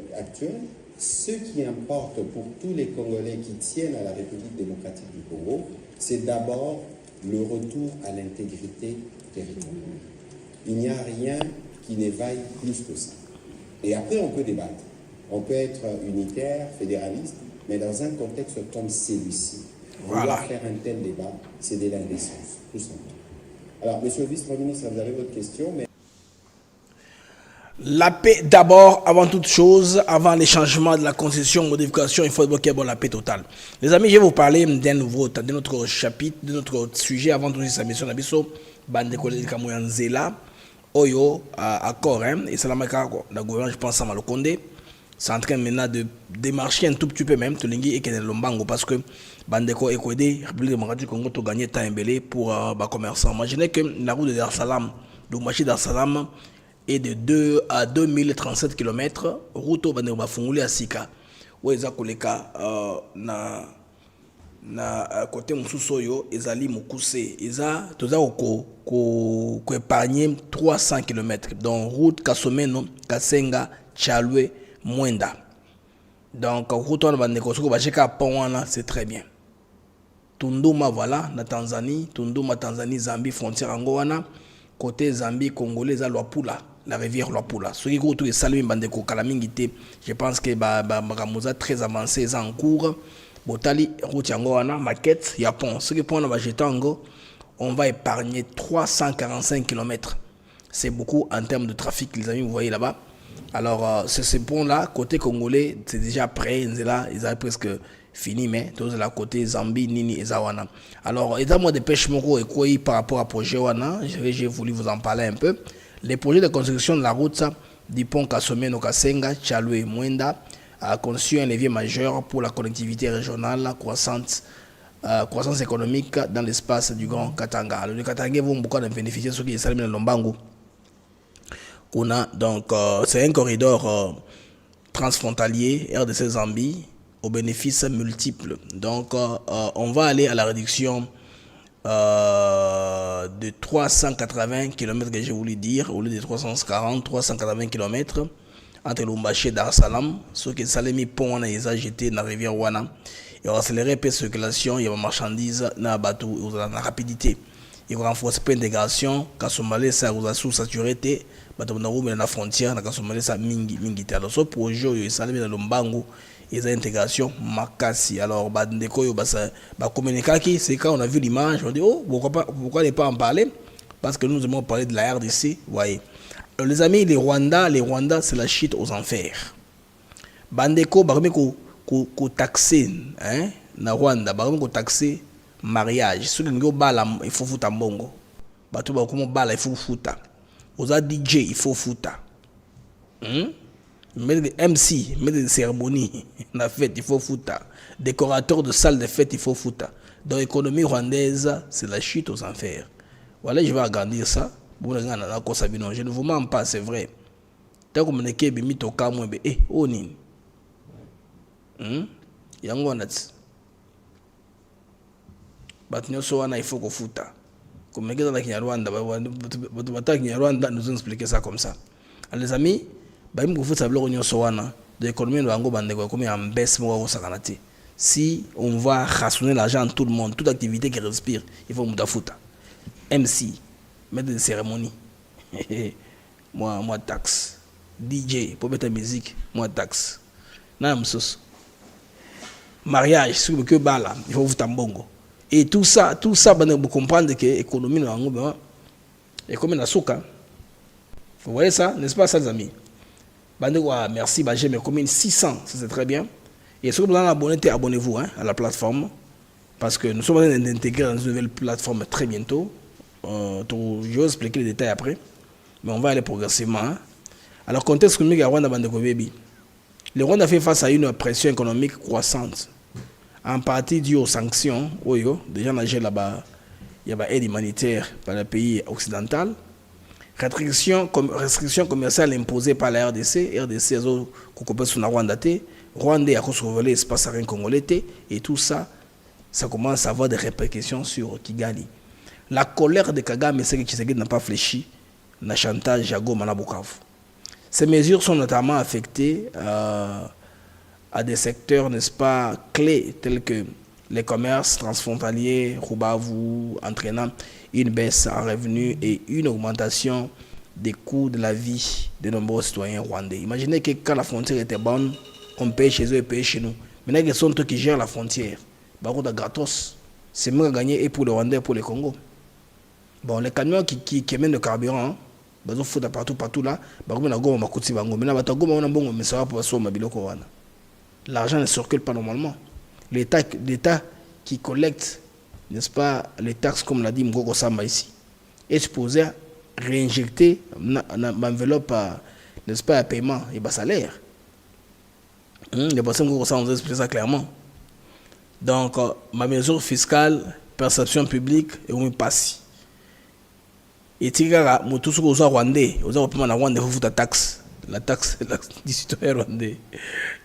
ce qui importe pour tous les Congolais qui tiennent à la République démocratique du Congo, c'est d'abord le retour à l'intégrité territoriale. Il n'y a rien qui n'éveille plus que ça. Et après, on peut débattre. On peut être unitaire, fédéraliste, mais dans un contexte comme celui-ci, vouloir faire un tel débat, c'est de l'indécence, tout simplement. Alors, monsieur le vice-premier ministre, vous avez votre question, mais... La paix d'abord, avant toute chose, avant les changements de la constitution, modification, il faut bloquer la paix totale. Les amis, je vais vous parler de notre chapitre, de notre sujet, avant toute sa mission d'Abisso, Bande Kolé Kamoyanzela, Oyo, accord, et c'est la gouvernement, je pense, à Malokonde. C'est en train maintenant de démarcher un tout petit peu même, Tolingi et Kenel Lombango, parce que Bandeko et Kwede, République démocratique du Congo, ont gagné temps embellé pour les commerçants. Imaginez que la route de Dar Salam, le marché Dar Salam, est de 2 à 2037 km, route au Bandeko Bafunguli à Sika, où ils ont koleka na côté Moussoussoyo, ils ont Moukoussé, ils ont épargné 300 km, donc route Kasomeno, Kasenga, Tchalwe, Mwenda. Donc, c'est très bien. Tunduma, voilà, na Tanzanie, Tunduma, Tanzanie, Zambie, frontière Angoana, côté Zambie, Congolais, Luapula, la rivière Luapula. Ce qui est tout salué, Bandeko Kalamingité, je pense que Ramusa très avancé, en cours. Botali, route Angoana, maquette, Japon. Ce qui est pour on va épargner 345 km. C'est beaucoup en termes de trafic, les amis, vous voyez là-bas. Alors, ce pont-là, côté congolais, c'est déjà prêt, ils avaient presque fini, mais tous de la côté Zambie, Nini et Zawana. Alors, étant-moi de pêche moro et quoi par rapport à projet Wana, j'ai voulu vous en parler un peu. Les projets de construction de la route du pont Kasomeno Kasenga, Tchalwe et Mwenda a conçu un levier majeur pour la connectivité régionale, la croissance économique dans l'espace du Grand Katanga. Alors, le Katanga vont beaucoup bénéficier de ce qui est salé dans Lombango. Donc, c'est un corridor transfrontalier RDC Zambie aux bénéfices multiples. Donc, on va aller à la réduction de 380 km que j'ai voulu dire, au lieu de 340, 380 km entre Lumbashi et Dar Salam. Ce qui est salé pont, on a jeté dans la rivière Wana. Il va accélérer la circulation, il y a marchandises, dans la rapidité. Il va renforcer l'intégration, quand Somalie ça sous-saturé, dans la frontière, dans Somalie ça mingi. Alors ce projet, il s'est dans Lombango, il y a intégration makasi. Alors bandeko yo communiquer, c'est quand on a vu l'image, on dit oh pourquoi ne pas en parler? Parce que nous aimons parler de la RDC, voyez. Alors, les amis, les Rwandais c'est la chute aux enfers. Bandeko ko taxer hein na Rwanda, ko taxer mariage. Ceux qui ont bala, il faut foutre mbongo. Bato ba komo bala, il faut foutre. Oza DJ, il faut foutre. MC, maître de cérémonie, la fête, il faut foutre. Décorateur de salle de fête, il faut foutre. Dans l'économie rwandaise, c'est la chute aux enfers. Voilà, je vais agrandir ça. Je ne vous mens pas, c'est vrai. Tant que je suis bimi toka moi be onin. Yango nat. Batnyo so wana il faut ko futa. Comme les gars dans la Kinyarwanda, Kinyarwanda nous ont expliqué ça comme ça. Alors, les amis, bah il faut futa blog nyo so wana. De l'économie de Ango bande ko comme en baisse mo ko sakanati. Si on va rationner l'argent tout le monde, toute activité qui respire, il faut muta futa. MC, maître de cérémonie. moi taxe. DJ pour mettre la musique, moi taxe. Non, mariage, c'est que bala, il faut vous tambongo. Et tout ça, vous comprenez que l'économie est comme une souka. Vous voyez ça, n'est-ce pas, ça, les amis? Merci, j'aime comme 600, c'est très bien. Et si vous êtes abonnez-vous à la plateforme. Parce que nous sommes en train d'intégrer dans une nouvelle plateforme très bientôt. Je vais expliquer les détails après. Mais on va aller progressivement. Alors, contexte économique à Rwanda, le Rwanda fait face à une pression économique croissante, en partie due aux sanctions. Déjà, là-bas, il y a aide humanitaire par le pays occidental. Restrictions commerciales imposées par la RDC. RDC, Rwanda a contrôlé l'espace aérien congolais. Et tout ça, ça commence à avoir des répercussions sur Kigali. La colère de Kagame, c'est que Tshisekedi n'a pas fléchi. Le chantage à Goma na Bukavu. Ces mesures sont notamment affectées à des secteurs, n'est-ce pas, clés, tels que les commerces transfrontaliers, Rubavu, entraînant une baisse en revenus et une augmentation des coûts de la vie de nombreux citoyens rwandais. Imaginez que quand la frontière était bonne, on paye chez eux et paye chez nous. Maintenant, ils sont eux qui gèrent la frontière. Par contre, gratos, c'est mieux gagner et pour le Rwandais et pour le Congo. Bon, les camions qui amènent le carburant, ils foutent partout là, l'argent ne circule pas normalement. L'État qui collecte, n'est-ce pas, les taxes, comme l'a dit Mgoko Samba ici, est supposé réinjecter l'enveloppe, n'est-ce pas, à paiement et bas salaire. Les personnes Mgoko Samba ont expliqué ça clairement. Donc, ma mesure fiscale, perception publique, et on passe. Et tigara mutusu ko za rwandais oza ko na rwandais faut ta taxe la taxe du citoyen rwandais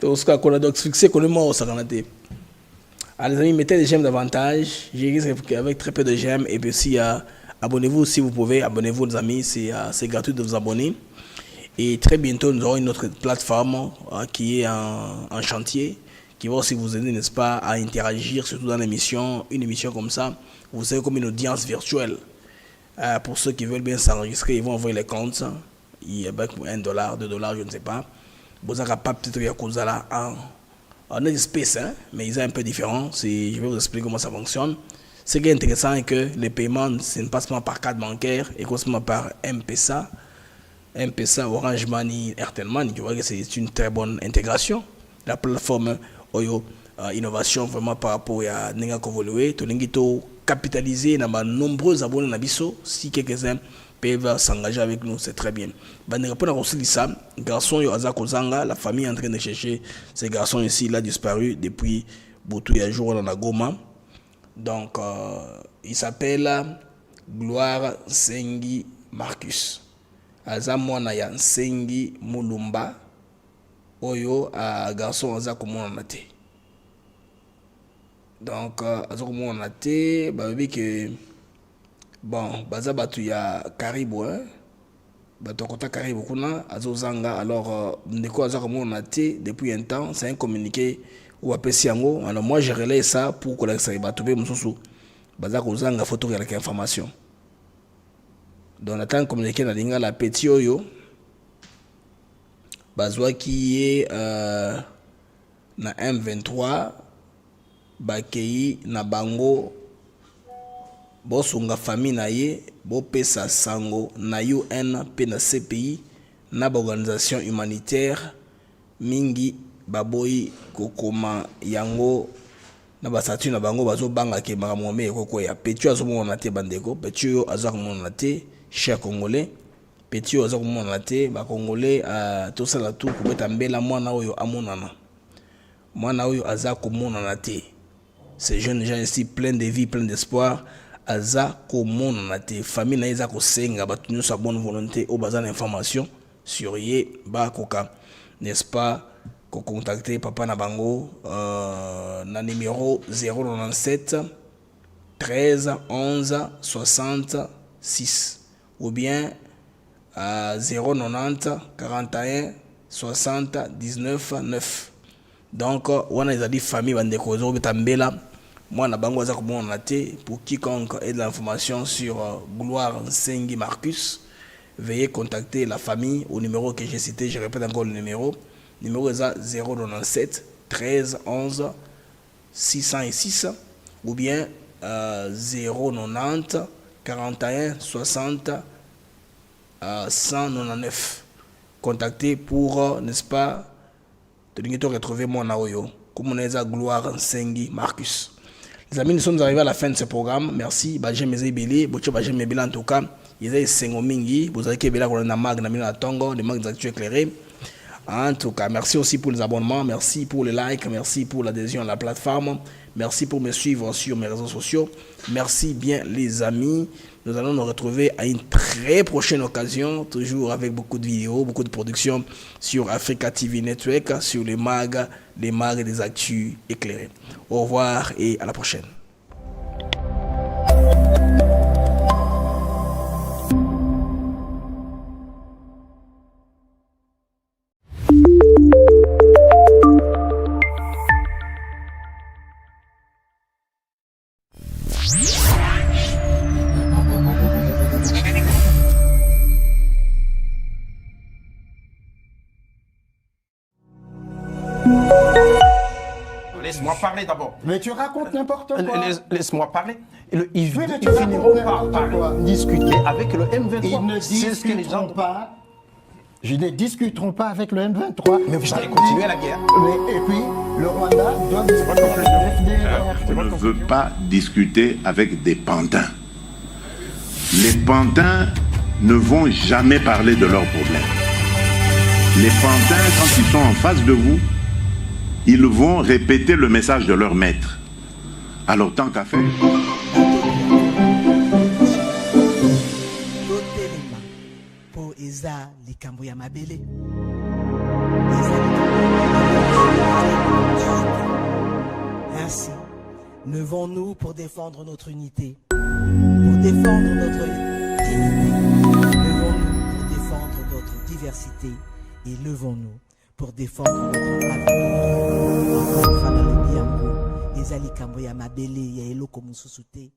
donc ce qu'on a donc fixé qu'on est mort ça canadé. Alors les amis, mettez des j'aime davantage, j'ai avec très peu de j'aime et puis si abonnez-vous si vous pouvez, abonnez-vous les amis, c'est gratuit de vous abonner. Et très bientôt nous aurons une autre plateforme qui est en chantier, qui va aussi vous aider, n'est-ce pas, à interagir surtout dans l'émission, une émission comme ça, vous savez, comme une audience virtuelle. Pour ceux qui veulent bien s'enregistrer, ils vont envoyer les comptes. Il y a $1, $2, je ne sais pas. Vous n'avez pas peut-être en espèces, mais ils sont un peu différents. Je vais vous expliquer comment ça fonctionne. Ce qui est intéressant est que les paiements, ce n'est pas seulement par carte bancaire, et seulement par M-Pesa, Orange Money, Airtel Money. Tu vois que c'est une très bonne intégration. La plateforme Oyo, innovation vraiment par rapport à Nenga Kovolué, Toningito capitaliser dans de nombreux abonnés Nabiso. Si quelques-uns peuvent s'engager avec nous, c'est très bien. Garçon la famille est en train de chercher ces garçons ici. Il a disparu depuis Boutouya jour dans la Goma. Donc, il s'appelle Gloire Sengi Marcus. Azamwana ya Sengi Mulumba. Oyo a garçon Azakomona Nate. Donc, on a été, que bon, bazabatu ya Karibu, batokota Karibu kuna, azozanga, alors, ndeko azakomon on a été depuis un temps, c'est un communiqué ou appelé Siango, alors moi je relaye ça pour que ça y batube mususu, bazakozanga photo avec information. Donc, on attend communiqué na linga la petit oyo, bazwa qui est na M23, bakei na bango bosunga famille na ye bopesa sango na UN pe na CPI na organisation humanitaire mingi baboyi kokoma yango na basatu na bango bazo banga ke makamome ekoko ya petu azomona te bandeko petu azakomona te cher congolais petit oyo aza komonana te bakongolais tosala tu kobeta mbela mwana oyo amonana mwana oyo aza komonana te. Ces jeunes gens ici plein de vie, plein d'espoir, aza komonana te. Famille na eza kosenga batu nyonso ya bonne volonté oyo baza na information sur ye bakoka, n'est-ce pas, ko contacter papa na bango na numéro 097 13 11 66 ou bien 090 41 60 19 9. Donc wana ezali famille bandeko ozo beta mbela mwana bango aza komona te. Pour quiconque ait de l'information sur Gloire Nsengi Marcus, veuillez contacter la famille au numéro que j'ai cité. Je répète encore le numéro est 097 13 11 606 ou bien 090 41 60 199. Contactez pour, n'est-ce pas, de retrouver mon aoyo. Comme on est à Gloire Nsengi Marcus. Les amis, nous sommes arrivés à la fin de ce programme. Merci. J'aime mes ébélés. J'aime mes bilans en tout cas. Ils ont sengo mingi. Vous avez que bela qu'on a mag na mina tongo, les mags d'actu éclairés. En tout cas, merci aussi pour les abonnements, merci pour les likes, merci pour l'adhésion à la plateforme, merci pour me suivre sur mes réseaux sociaux. Merci bien les amis. Nous allons nous retrouver à une très prochaine occasion, toujours avec beaucoup de vidéos, beaucoup de productions sur Africa TV Network, sur les mags des actus éclairés. Au revoir et à la prochaine. Laisse-moi parler d'abord. Mais tu racontes n'importe quoi. Laisse-moi parler. Ils tu finiront racontes par n'importe quoi. discuter avec le M23. Ils ne C'est ce que les gens... discuteront pas. Je ne discuteront pas avec le M23. Mais vous allez continuer la guerre. Et puis, le Rwanda doit discuter avec Je ne veux pas discuter avec des pantins. Les pantins ne vont jamais parler de leurs problèmes. Les pantins, quand ils sont en face de vous, ils vont répéter le message de leur maître. Alors, tant qu'à faire... Ainsi, levons-nous pour défendre notre unité, pour défendre notre dignité. Levons-nous pour défendre notre diversité et levons-nous pour défendre notre avenir. Ezali kambo ya mabele ya eloko mususu te.